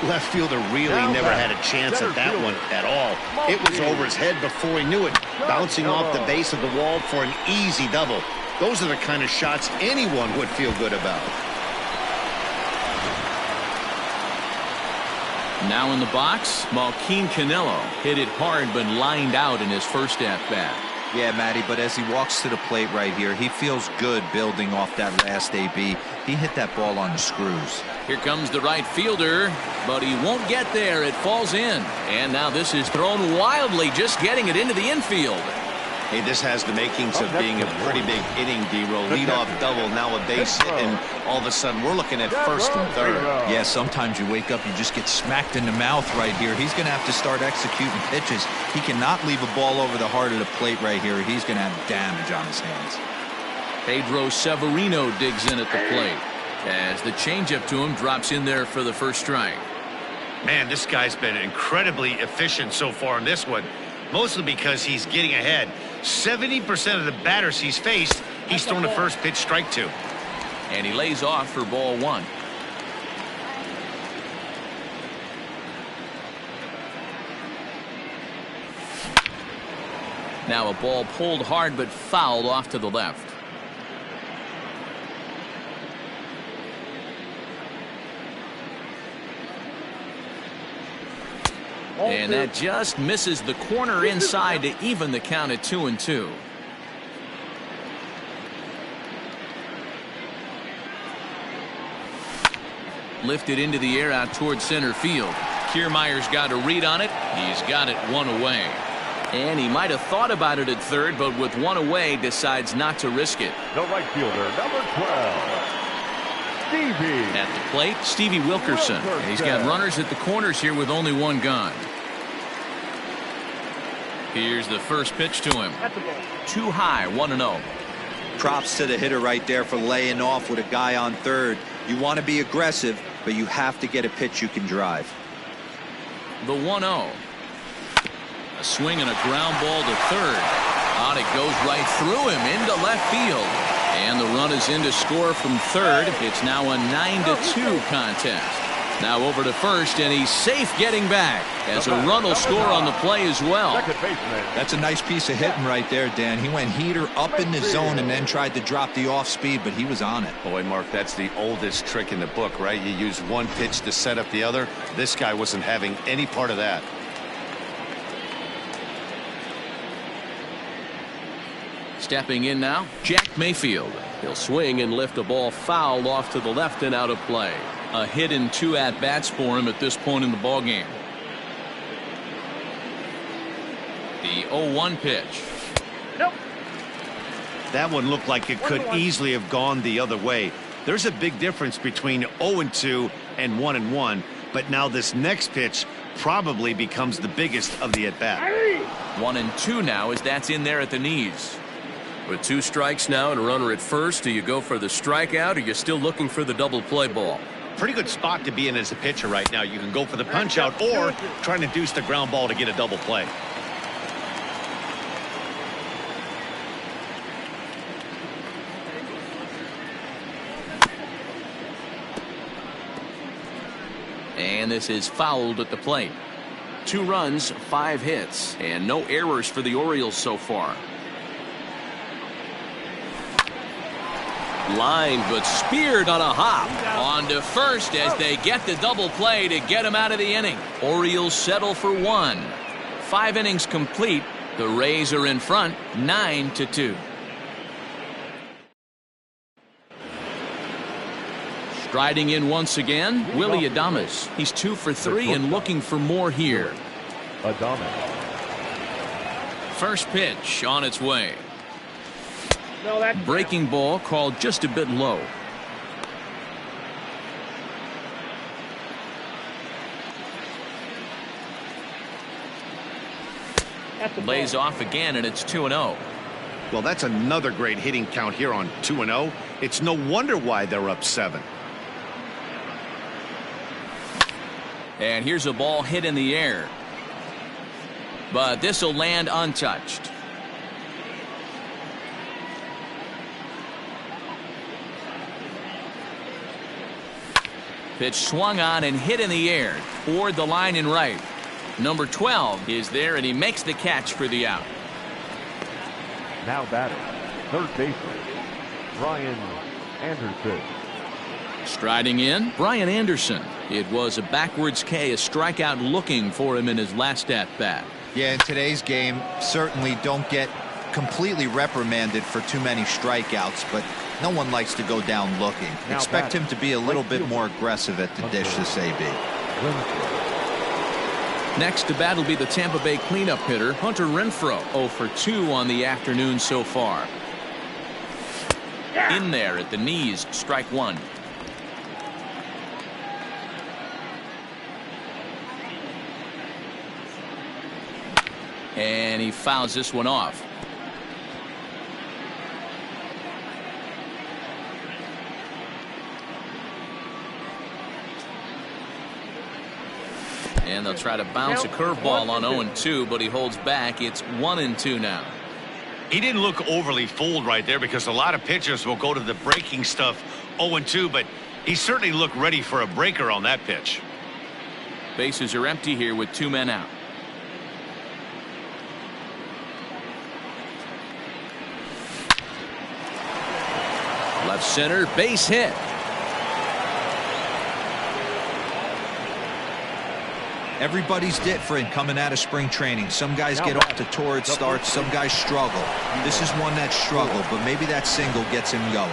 Speaker 5: Left fielder really never had a chance at that one at all. It was over his head before he knew it, bouncing off the base of the wall for an easy double. Those are the kind of shots anyone would feel good about.
Speaker 1: Now in the box, Joaquin Canelo hit it hard but lined out in his first at-bat.
Speaker 3: Yeah, Matty, but as he walks to the plate right here, he feels good building off that last AB. He hit that ball on the screws.
Speaker 1: Here comes the right fielder, but he won't get there. It falls in. And now this is thrown wildly, just getting it into the infield.
Speaker 2: Hey, this has the makings of being a pretty big inning, D-roll. Lead-off double, now a base hit, and all of a sudden we're looking at first and third.
Speaker 3: Yeah, sometimes you wake up, you just get smacked in the mouth right here. He's going to have to start executing pitches. He cannot leave a ball over the heart of the plate right here. He's going to have damage on his hands.
Speaker 1: Pedro Severino digs in at the plate as the changeup to him drops in there for the first strike.
Speaker 5: Man, this guy's been incredibly efficient so far in this one, mostly because he's getting ahead. 70% of the batters he's faced, he's thrown the first pitch strike to.
Speaker 1: And he lays off for ball one. Now a ball pulled hard but fouled off to the left. And that just misses the corner inside to even the count at 2-2. Lifted into the air out towards center field. Kiermaier's got a read on it. He's got it one away. And he might have thought about it at third, but with one away decides not to risk it.
Speaker 4: The right fielder, number 12, Stevie.
Speaker 1: At the plate, Stevie Wilkerson. And he's got runners at the corners here with only one gone. Here's the first pitch to him. Too high, 1-0.
Speaker 3: Props to the hitter right there for laying off with a guy on third. You want to be aggressive, but you have to get a pitch you can drive.
Speaker 1: The 1-0. A swing and a ground ball to third. On it goes right through him into left field. And the run is in to score from third. It's now a 9-2 contest. Now over to first, and he's safe getting back as a run will score on the play as well.
Speaker 3: That's a nice piece of hitting right there, Dan. He went heater up in the zone and then tried to drop the off speed, but he was on it.
Speaker 5: Boy, Mark, that's the oldest trick in the book, right? You use one pitch to set up the other. This guy wasn't having any part of that.
Speaker 1: Stepping in now, Jack Mayfield. He'll swing and lift a ball foul off to the left and out of play. A hit in 2 at-bats for him at this point in the ballgame. The 0-1 pitch.
Speaker 5: Nope. That one looked like it could easily have gone the other way. There's a big difference between 0-2 and 1-1, but now this next pitch probably becomes the biggest of the at-bat.
Speaker 1: 1-2 now as that's in there at the knees. With 2 strikes now and a runner at first, do you go for the strikeout or you're still looking for the double play ball?
Speaker 5: Pretty good spot to be in as a pitcher right now. You can go for the punch out or try to deuce the ground ball to get a double play.
Speaker 1: And this is fouled at the plate. 2 runs, 5 hits, and no errors for the Orioles so far. Line but speared on a hop. On to first as they get the double play to get him out of the inning. Orioles settle for 1. 5 innings complete. The Rays are in front 9-2. Striding in once again, Willie Adames. He's 2 for 3 and looking for more here.
Speaker 4: Adames.
Speaker 1: First pitch on its way. Breaking ball called just a bit low. Lays off again, and it's 2-0.
Speaker 5: Well, that's another great hitting count here on 2-0. It's no wonder why they're up 7.
Speaker 1: And here's a ball hit in the air. But this will land untouched. Pitch swung on and hit in the air toward the line and right. Number 12 is there, and he makes the catch for the out.
Speaker 4: Now batting, third baseman, Brian Anderson.
Speaker 1: Striding in, Brian Anderson. It was a backwards K, a strikeout looking for him in his last at-bat.
Speaker 3: Yeah, in today's game, certainly don't get completely reprimanded for too many strikeouts, but no one likes to go down looking.
Speaker 4: Now
Speaker 3: expect him to be a little bit more aggressive at the dish this AB.
Speaker 1: Next to bat will be the Tampa Bay cleanup hitter, Hunter Renfroe, 0 for 2 on the afternoon so far. In there at the knees, strike one. And he fouls this one off. And they'll try to bounce a curveball on 0-2, but he holds back. It's 1-2 now.
Speaker 5: He didn't look overly fooled right there because a lot of pitchers will go to the breaking stuff 0-2, but he certainly looked ready for a breaker on that pitch.
Speaker 1: Bases are empty here with 2 men out. Left center, base hit.
Speaker 3: Everybody's different coming out of spring training. Some guys get off to torrid starts, some guys struggle. This is one that struggled, but maybe that single gets him going.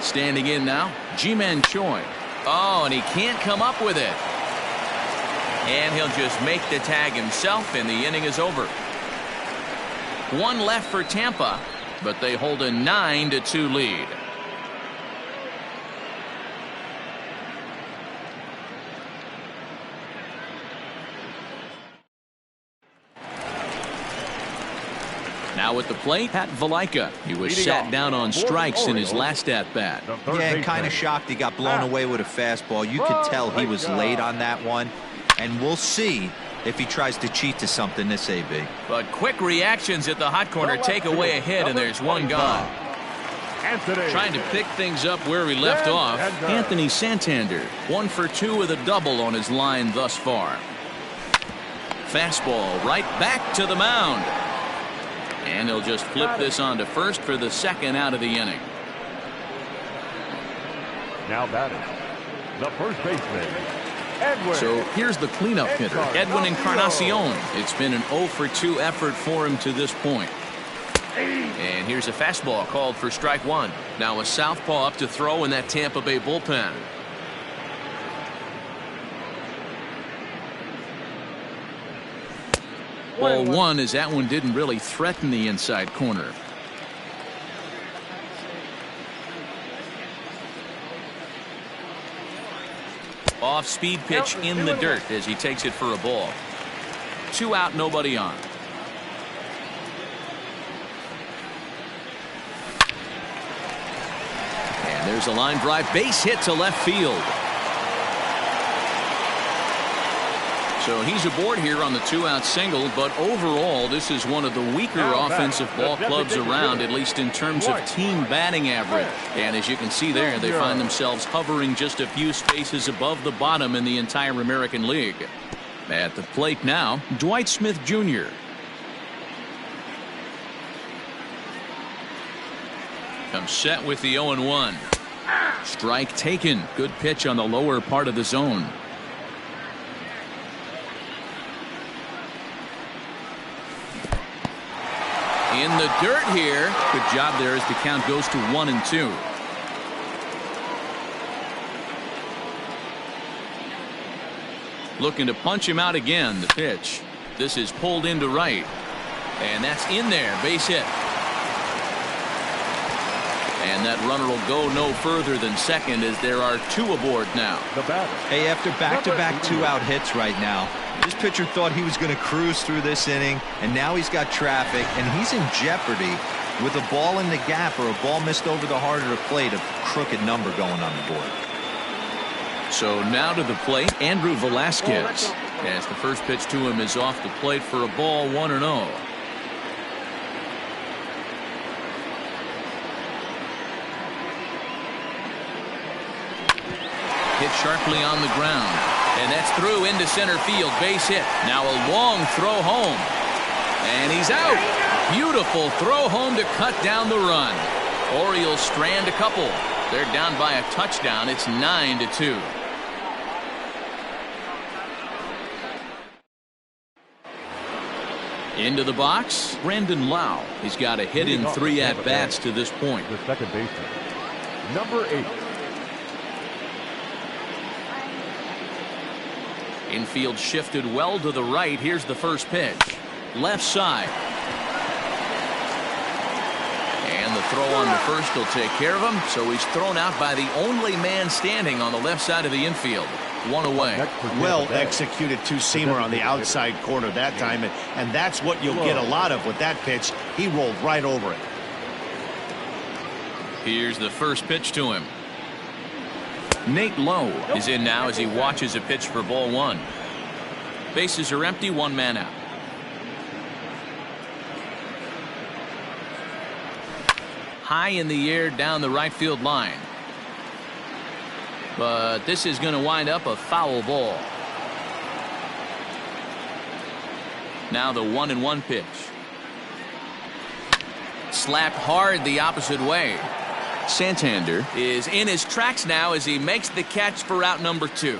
Speaker 1: Standing in now, Ji-Man Choi. Oh, and he can't come up with it. And he'll just make the tag himself, and the inning is over. 1 left for Tampa, but they hold a 9-2 lead. Now at the plate, Pat Valaika. He was sat down on strikes in his last at-bat.
Speaker 3: Yeah, kind of shocked he got blown away with a fastball. You could tell he was late on that one, and we'll see if he tries to cheat to something this AB.
Speaker 1: But quick reactions at the hot corner take away a hit, and there's one gone. Trying to pick things up where we left off, Anthony Santander. 1 for 2 with a double on his line thus far. Fastball right back to the mound. And he'll just flip this on to first for the second out of the inning.
Speaker 4: Now batting, the first baseman, Edwin.
Speaker 1: So here's the cleanup hitter, Edwin Encarnacion. It's been an 0 for 2 effort for him to this point. And here's a fastball called for strike one. Now a southpaw up to throw in that Tampa Bay bullpen. Ball one, as that one didn't really threaten the inside corner. Off speed pitch in the dirt as he takes it for a ball. 2 out, nobody on. And there's a line drive, base hit to left field. So he's aboard here on the 2-out single, but overall this is one of the weaker offensive ball clubs around, at least in terms of team batting average. And as you can see there, they find themselves hovering just a few spaces above the bottom in the entire American League. At the plate now, Dwight Smith Jr. Comes set with the 0-1. Strike taken. Good pitch on the lower part of the zone. In the dirt here. Good job there as the count goes to 1-2. Looking to punch him out again. The pitch. This is pulled into right. And that's in there. Base hit. And that runner will go no further than second as there are 2 aboard now.
Speaker 3: Hey, after back-to-back 2-out hits right now, this pitcher thought he was going to cruise through this inning, and now he's got traffic, and he's in jeopardy with a ball in the gap or a ball missed over the heart of the plate, a crooked number going on the board.
Speaker 1: So now to the plate, Andrew Velasquez, as the first pitch to him is off the plate for a ball, 1-0. Hit sharply on the ground. And that's through into center field. Base hit. Now a long throw home. And he's out. Beautiful throw home to cut down the run. Orioles strand a couple. They're down by a touchdown. It's 9-2. Into the box, Brandon Lau. He's got a hit in 3 at-bats to this point.
Speaker 4: The second baseman, number 8.
Speaker 1: Infield shifted well to the right. Here's the first pitch. Left side. And the throw on the first will take care of him. So he's thrown out by the only man standing on the left side of the infield. One away.
Speaker 5: Well executed two-seamer on the outside corner that time. And that's what you'll get a lot of with that pitch. He rolled right over it.
Speaker 1: Here's the first pitch to him. Nate Lowe is in now as he watches a pitch for ball one. Bases are empty, one man out. High in the air down the right field line. But this is going to wind up a foul ball. Now the 1-1 pitch. Slapped hard the opposite way. Santander is in his tracks now as he makes the catch for out number 2.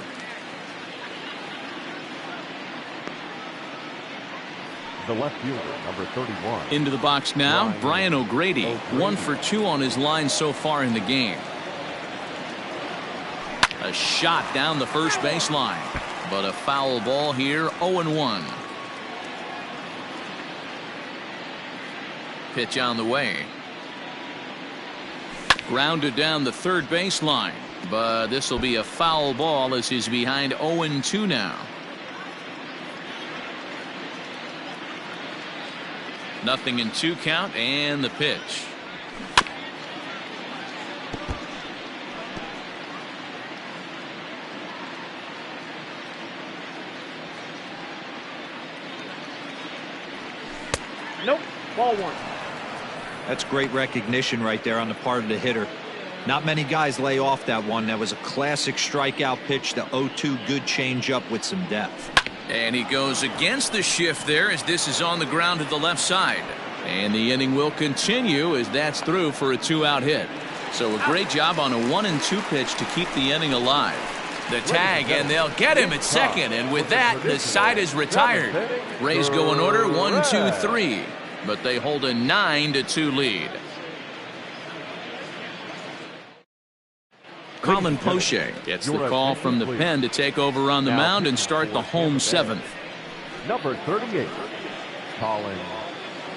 Speaker 4: The left fielder, number 31.
Speaker 1: Into the box now, Brian O'Grady. 1 for 2 on his line so far in the game. A shot down the first baseline, but a foul ball here. 0-1. Pitch on the way. Grounded down the third baseline, but this will be a foul ball as he's behind 0-2 now. Nothing in 2 count, and the pitch.
Speaker 7: Nope, ball 1.
Speaker 3: That's great recognition right there on the part of the hitter. Not many guys lay off that one. That was a classic strikeout pitch. The 0-2 good changeup with some depth.
Speaker 1: And he goes against the shift there as this is on the ground to the left side. And the inning will continue as that's through for a 2-out hit. So a great job on a 1-2 pitch to keep the inning alive. The tag, and they'll get him at second. And with that, the side is retired. Rays go in order 1, 2, 3. But they hold a 9-2 lead. Colin Poche gets the call from the pen to take over on the mound and start the home 7th.
Speaker 4: Number 38, Colin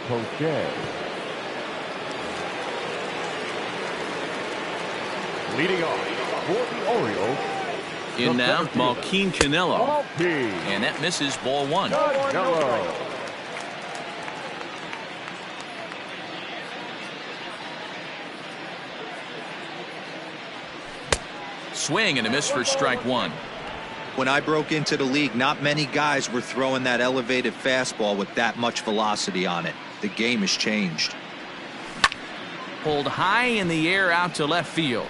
Speaker 4: Poche. Leading off for the Orioles.
Speaker 1: In now, Malquin Canelo. And that misses ball 1.
Speaker 4: Canelo.
Speaker 1: Swing and a miss for strike 1.
Speaker 3: When I broke into the league, not many guys were throwing that elevated fastball with that much velocity on it. The game has changed.
Speaker 1: Pulled high in the air out to left field.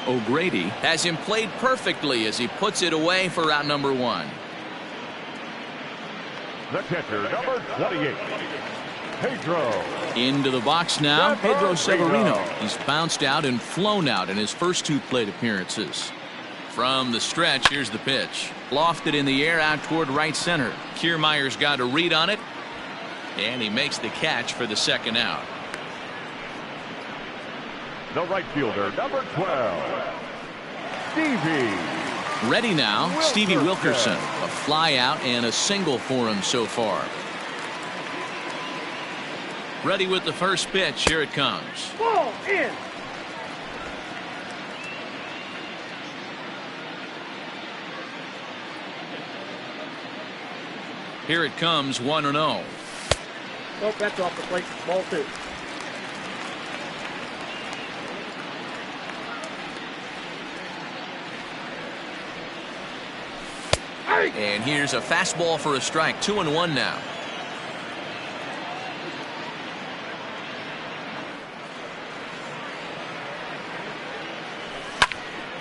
Speaker 1: O'Grady has him played perfectly as he puts it away for out number 1.
Speaker 4: The catcher, number 28, Pedro.
Speaker 1: Into the box now, Pedro Severino. He's bounced out and flown out in his first 2 plate appearances. From the stretch, here's the pitch. Lofted in the air out toward right center. Kiermaier's got a read on it, and he makes the catch for the second out.
Speaker 4: The right fielder, number 12, Stevie.
Speaker 1: Ready now, Stevie Wilkerson. A fly out and a single for him so far. Ready with the first pitch. Here it comes.
Speaker 7: Ball in.
Speaker 1: Here it comes, 1-0.
Speaker 7: Nope, that's off the plate. Ball 2.
Speaker 1: And here's a fastball for a strike. 2-1 now.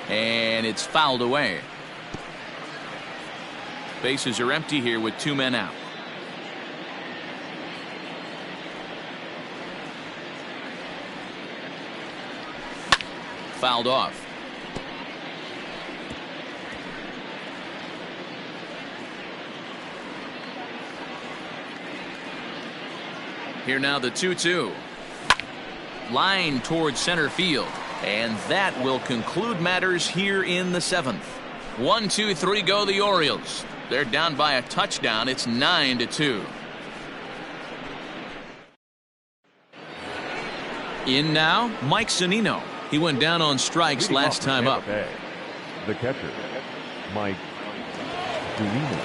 Speaker 1: And it's fouled away. Bases are empty here with 2 men out. Fouled off. Here now the 2-2. Line towards center field. And that will conclude matters here in the 7th. 1, 2, 3 go the Orioles. They're down by a touchdown. It's 9-2. In now, Mike Zunino. He went down on strikes last time up.
Speaker 4: The catcher, Mike Zunino.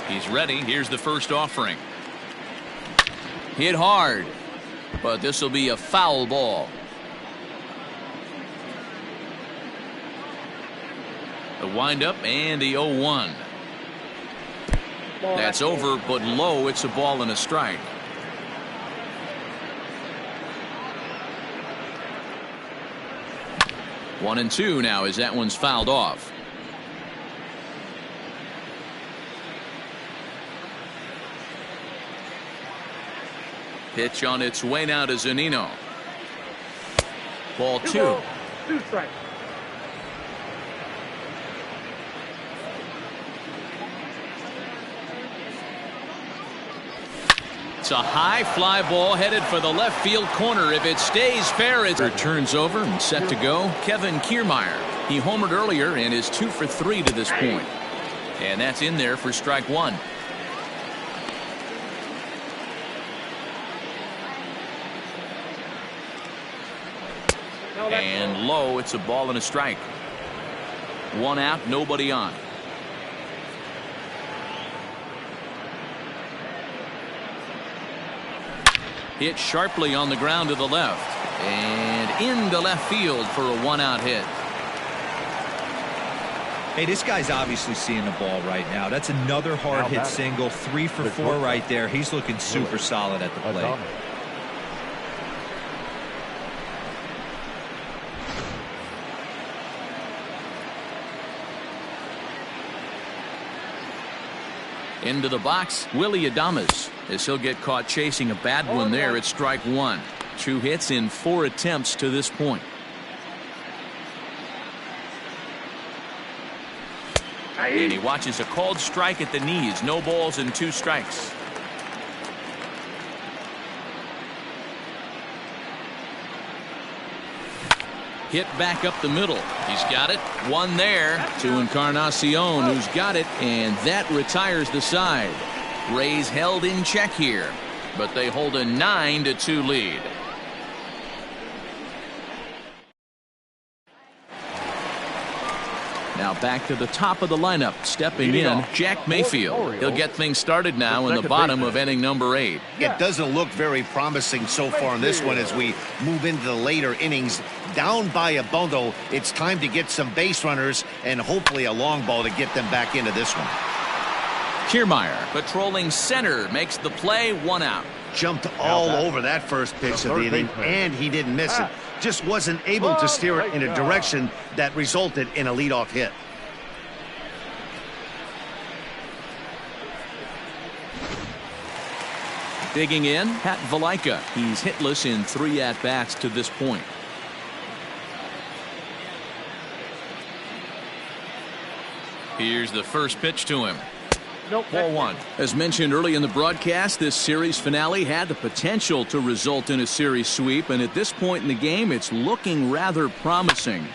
Speaker 1: He's ready. Here's the first offering. Hit hard, but this will be a foul ball. The windup and the 0-1. That's over, but low. It's a ball and a strike. One and two now as that one's fouled off. Pitch on its way now to Zunino. Ball two.
Speaker 7: 2 strikes.
Speaker 1: It's a high fly ball headed for the left field corner. If it stays fair, it turns over and set to go. Kevin Kiermaier. He homered earlier and is 2 for 3 to this point. And that's in there for strike one. And low, it's a ball and a strike. One out, nobody on. Hit sharply on the ground to the left. And into left field for a 1-out hit.
Speaker 3: Hey, this guy's obviously seeing the ball right now. That's another hard hit single. 3 for 4 right there. He's looking super solid at the plate.
Speaker 1: Into the box, Willie Adames, as he'll get caught chasing a bad one there at strike one. 2 hits in 4 attempts to this point. And he watches a called strike at the knees. No balls and 2 strikes. Hit back up the middle. He's got it. One there to Encarnacion, who's got it, and that retires the side. Rays held in check here, but they hold a 9-2 lead. Now back to the top of the lineup. Stepping in, Jack Mayfield. He'll get things started now in the bottom of inning number 8.
Speaker 5: It doesn't look very promising so far in this one as we move into the later innings. Down by a bundle, it's time to get some base runners and hopefully a long ball to get them back into this one.
Speaker 1: Kiermaier patrolling center makes the play. 1 out.
Speaker 5: Jumped all over that first pitch of the inning, and he didn't miss it. Just wasn't able to steer it in a direction that resulted in a leadoff hit.
Speaker 1: Digging in, Pat Valaika. He's hitless in 3 at-bats to this point. Here's the first pitch to him. Ball 1. As mentioned early in the broadcast, this series finale had the potential to result in a series sweep, and at this point in the game, it's looking rather promising.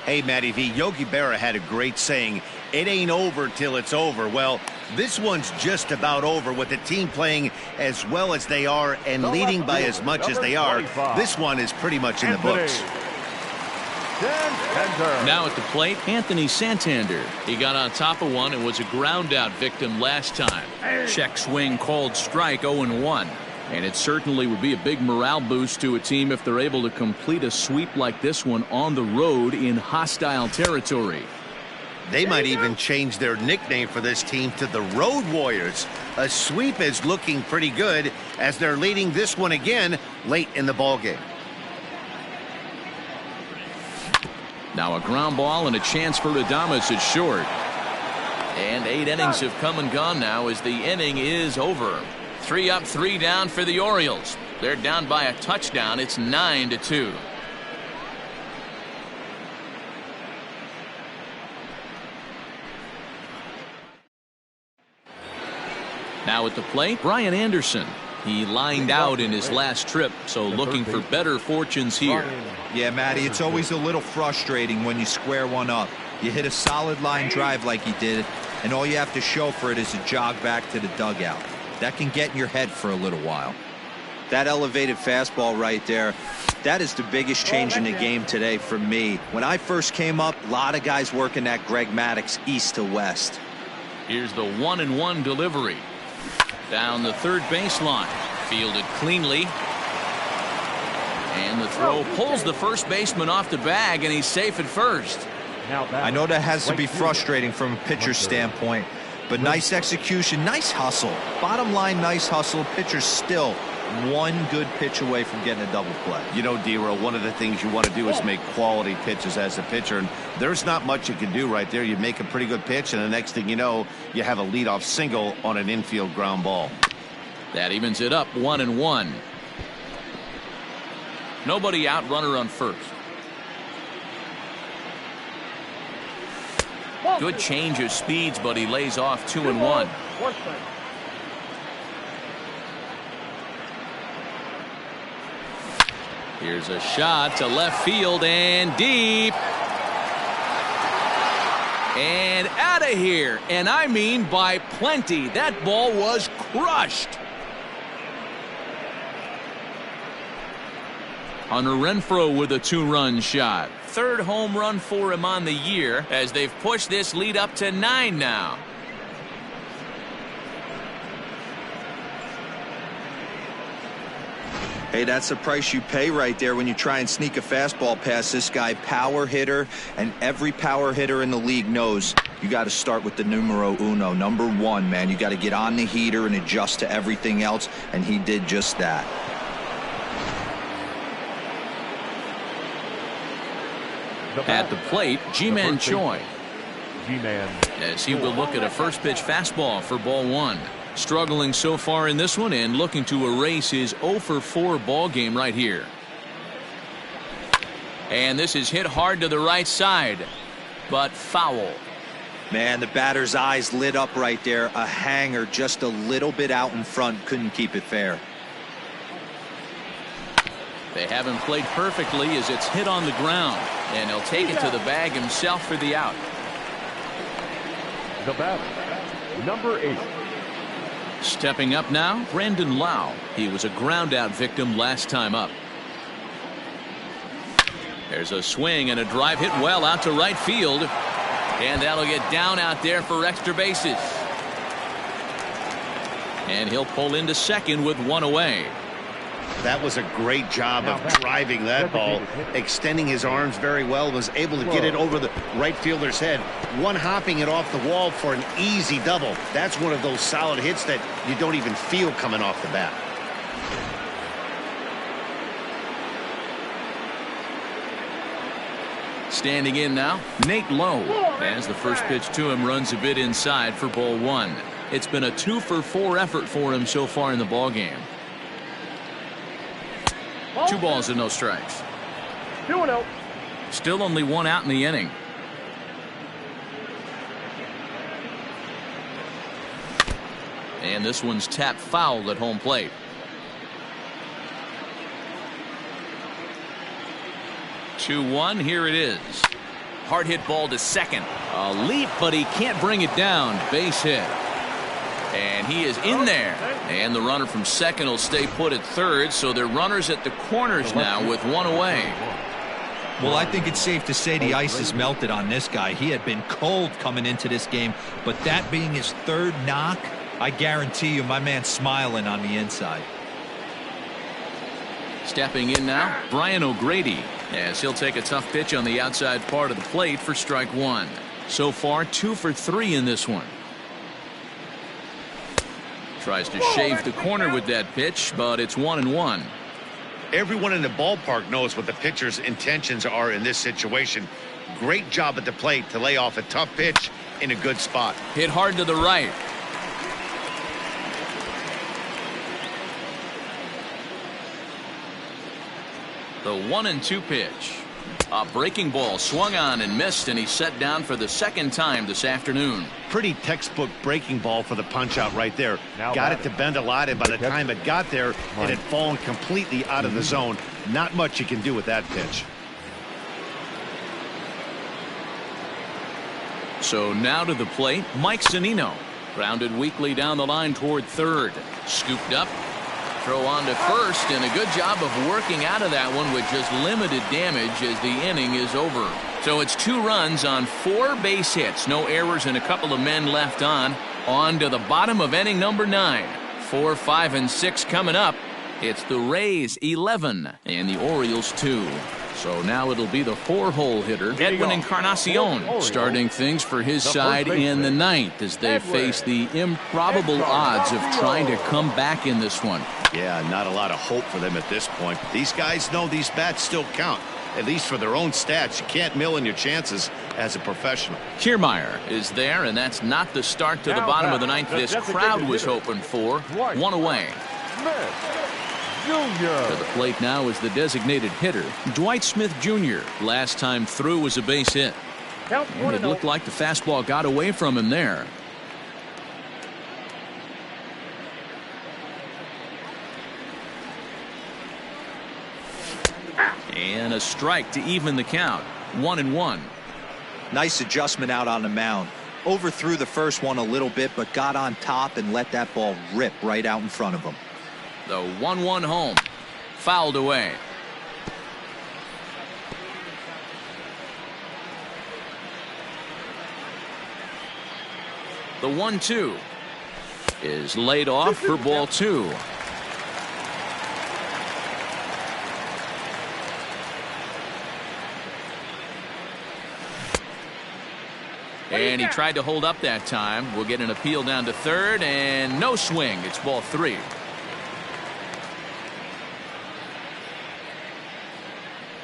Speaker 5: Hey, Matty V, Yogi Berra had a great saying, it ain't over till it's over. Well, this one's just about over with the team playing as well as they are and leading by as much as they are. This one is pretty much in the books.
Speaker 1: Now at the plate, Anthony Santander. He got on top of one and was a ground out victim last time. Check swing called strike, 0-1. And it certainly would be a big morale boost to a team if they're able to complete a sweep like this one on the road in hostile territory.
Speaker 5: They might even change their nickname for this team to the Road Warriors. A sweep is looking pretty good as they're leading this one again late in the ballgame.
Speaker 1: Now a ground ball and a chance for Adames at short. And 8 innings have come and gone now as the inning is over. 3 up, 3 down for the Orioles. They're down by a touchdown. It's 9-2. Now at the plate, Brian Anderson. He lined out in his last trip, so looking for better fortunes here.
Speaker 3: Yeah, Matty, it's always a little frustrating when you square one up. You hit a solid line drive like he did, and all you have to show for it is a jog back to the dugout. That can get in your head for a little while. That elevated fastball right there, that is the biggest change in the game today for me. When I first came up, a lot of guys working that Greg Maddux east to west.
Speaker 1: Here's the 1-1 delivery. Down the third baseline. Fielded cleanly. And the throw pulls the first baseman off the bag, and he's safe at first.
Speaker 3: I know that has to be frustrating from a pitcher's standpoint, but nice execution, nice hustle. Bottom line, nice hustle. Pitcher's still one good pitch away from getting a double play.
Speaker 2: You know, D-Roll, one of the things you want to do is make quality pitches as a pitcher, and there's not much you can do right there. You make a pretty good pitch, and the next thing you know, you have a leadoff single on an infield ground ball.
Speaker 1: That evens it up 1-1. Nobody out, runner on first. Good change of speeds, but he lays off 2-1. Here's a shot to left field and deep. And out of here. And I mean by plenty. That ball was crushed. Hunter Renfroe with a 2-run shot. Third home run for him on the year as they've pushed this lead up to 9 now.
Speaker 3: Hey, that's the price you pay right there when you try and sneak a fastball past this guy. Power hitter, and every power hitter in the league knows you got to start with the numero uno, number 1, man. You got to get on the heater and adjust to everything else, and he did just that.
Speaker 1: At the plate, Ji-Man Choi.
Speaker 4: G-Man.
Speaker 1: As he will look at a first pitch fastball for ball 1. Struggling so far in this one and looking to erase his 0-for-4 ball game right here. And this is hit hard to the right side, but foul.
Speaker 3: Man, the batter's eyes lit up right there. A hanger just a little bit out in front. Couldn't keep it fair.
Speaker 1: They haven't played perfectly as it's hit on the ground, and he'll take it to the bag himself for the out.
Speaker 4: The batter, number 8.
Speaker 1: Stepping up now, Brandon Lau. He was a ground out victim last time up. There's a swing and a drive hit well out to right field, and that'll get down out there for extra bases. And he'll pull into second with 1 away.
Speaker 2: That was a great job of driving that ball, extending his arms very well, was able to get it over the right fielder's head, one-hopping it off the wall for an easy double. That's one of those solid hits that you don't even feel coming off the bat.
Speaker 1: Standing in now, Nate Lowe, as the first pitch to him runs a bit inside for ball 1. It's been a 2-for-4 effort for him so far in the ball game. 2 balls and no strikes.
Speaker 7: 2-0.
Speaker 1: Still only 1 out in the inning. And this one's tapped foul at home plate. Two-1, here it is. Hard hit ball to second. A leap, but he can't bring it down. Base hit. And he is in there. And the runner from second will stay put at third, so they're runners at the corners now with 1 away.
Speaker 3: Well, I think it's safe to say the ice has melted on this guy. He had been cold coming into this game, but that being his 3rd knock, I guarantee you my man's smiling on the inside.
Speaker 1: Stepping in now, Brian O'Grady, as he'll take a tough pitch on the outside part of the plate for strike 1. So far, 2 for 3 in this one. Tries to shave the corner with that pitch, but it's 1-1.
Speaker 2: Everyone in the ballpark knows what the pitcher's intentions are in this situation. Great job at the plate to lay off a tough pitch in a good spot.
Speaker 1: Hit hard to the right. The 1-2 pitch. A breaking ball swung on and missed, and he's set down for the second time this afternoon.
Speaker 5: Pretty textbook breaking ball for the punch out right there. Got it to bend a lot, and by the time it got there, it had fallen completely out of the zone. Not much you can do with that pitch.
Speaker 1: So now to the plate, Mike Zunino. Grounded weakly down the line toward third. Scooped up. Throw on to first, and a good job of working out of that one with just limited damage as the inning is over. So it's 2 runs on 4 base hits. No errors and a couple of men left on. On to the bottom of inning number 9. 4, 5, and 6 coming up. It's the Rays 11 and the Orioles 2. So now it'll be the 4-hole hitter, Edwin Encarnacion, starting things for his side in the 9th as they face the improbable odds of trying to come back in this one.
Speaker 5: Yeah, not a lot of hope for them at this point. These guys know these bats still count, at least for their own stats. You can't mill in your chances as a professional.
Speaker 1: Kiermaier is there, and that's not the start to the bottom of the 9th this crowd was hoping for. 1 away. To the plate now is the designated hitter, Dwight Smith Jr. Last time through was a base hit. And it looked like the fastball got away from him there. And a strike to even the count. 1-1.
Speaker 3: Nice adjustment out on the mound. Overthrew the first one a little bit, but got on top and let that ball rip right out in front of him.
Speaker 1: The 1-1 home. Fouled away. The 1-2 is laid off for ball 2. And he tried to hold up that time. We'll get an appeal down to third, and no swing. It's ball 3.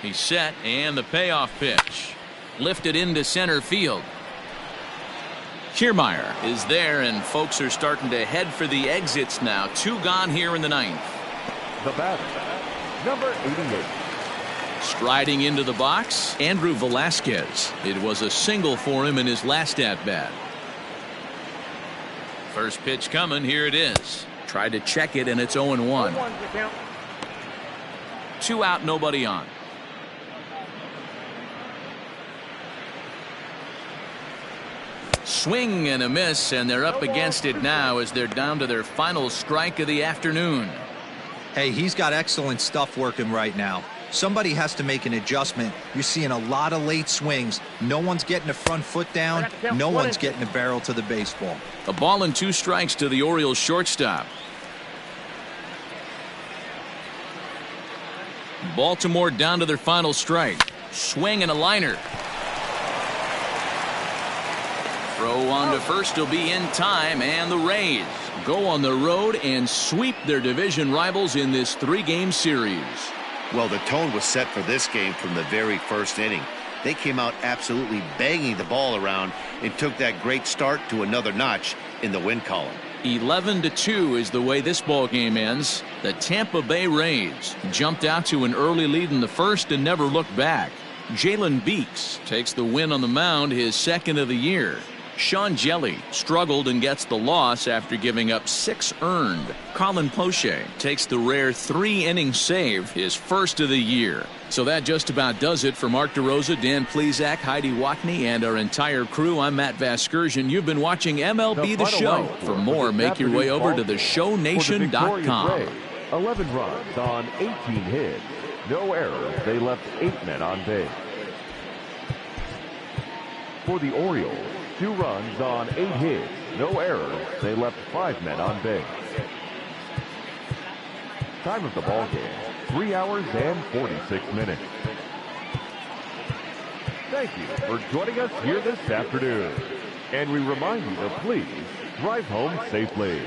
Speaker 1: He's set, and the payoff pitch. Lifted into center field. Kiermaier is there, and folks are starting to head for the exits now. 2 gone here in the 9th.
Speaker 4: The batter, number 88.
Speaker 1: Striding into the box, Andrew Velasquez. It was a single for him in his last at-bat. First pitch coming. Here it is. Tried to check it, and it's 0-1. 2 out, nobody on. Swing and a miss, and they're up against it now as they're down to their final strike of the afternoon.
Speaker 3: Hey, he's got excellent stuff working right now. Somebody has to make an adjustment. You're seeing a lot of late swings. No one's getting the front foot down. No one's getting the barrel to the baseball.
Speaker 1: A ball and 2 strikes to the Orioles shortstop. Baltimore down to their final strike. Swing and a liner. Throw on to first will be in time, and the Rays go on the road and sweep their division rivals in this 3-game series.
Speaker 5: Well, the tone was set for this game from the very first inning. They came out absolutely banging the ball around and took that great start to another notch in the win column.
Speaker 1: 11-2 is the way this ball game ends. The Tampa Bay Rays jumped out to an early lead in the first and never looked back. Jalen Beeks takes the win on the mound, his 2nd of the year. Sean Jelly struggled and gets the loss after giving up 6 earned. Colin Poche takes the rare 3-inning save, his 1st of the year. So that just about does it for Mark DeRosa, Dan Plesac, Heidi Watney, and our entire crew. I'm Matt Vasgersian. You've been watching MLB The Show. For more, make your way over to theshownation.com.
Speaker 4: 11 runs on 18 hits. No errors. They left 8 men on base. For the Orioles, 2 runs on 8 hits. No errors. They left 5 men on base. Time of the ball game, 3 hours and 46 minutes. Thank you for joining us here this afternoon. And we remind you to please drive home safely.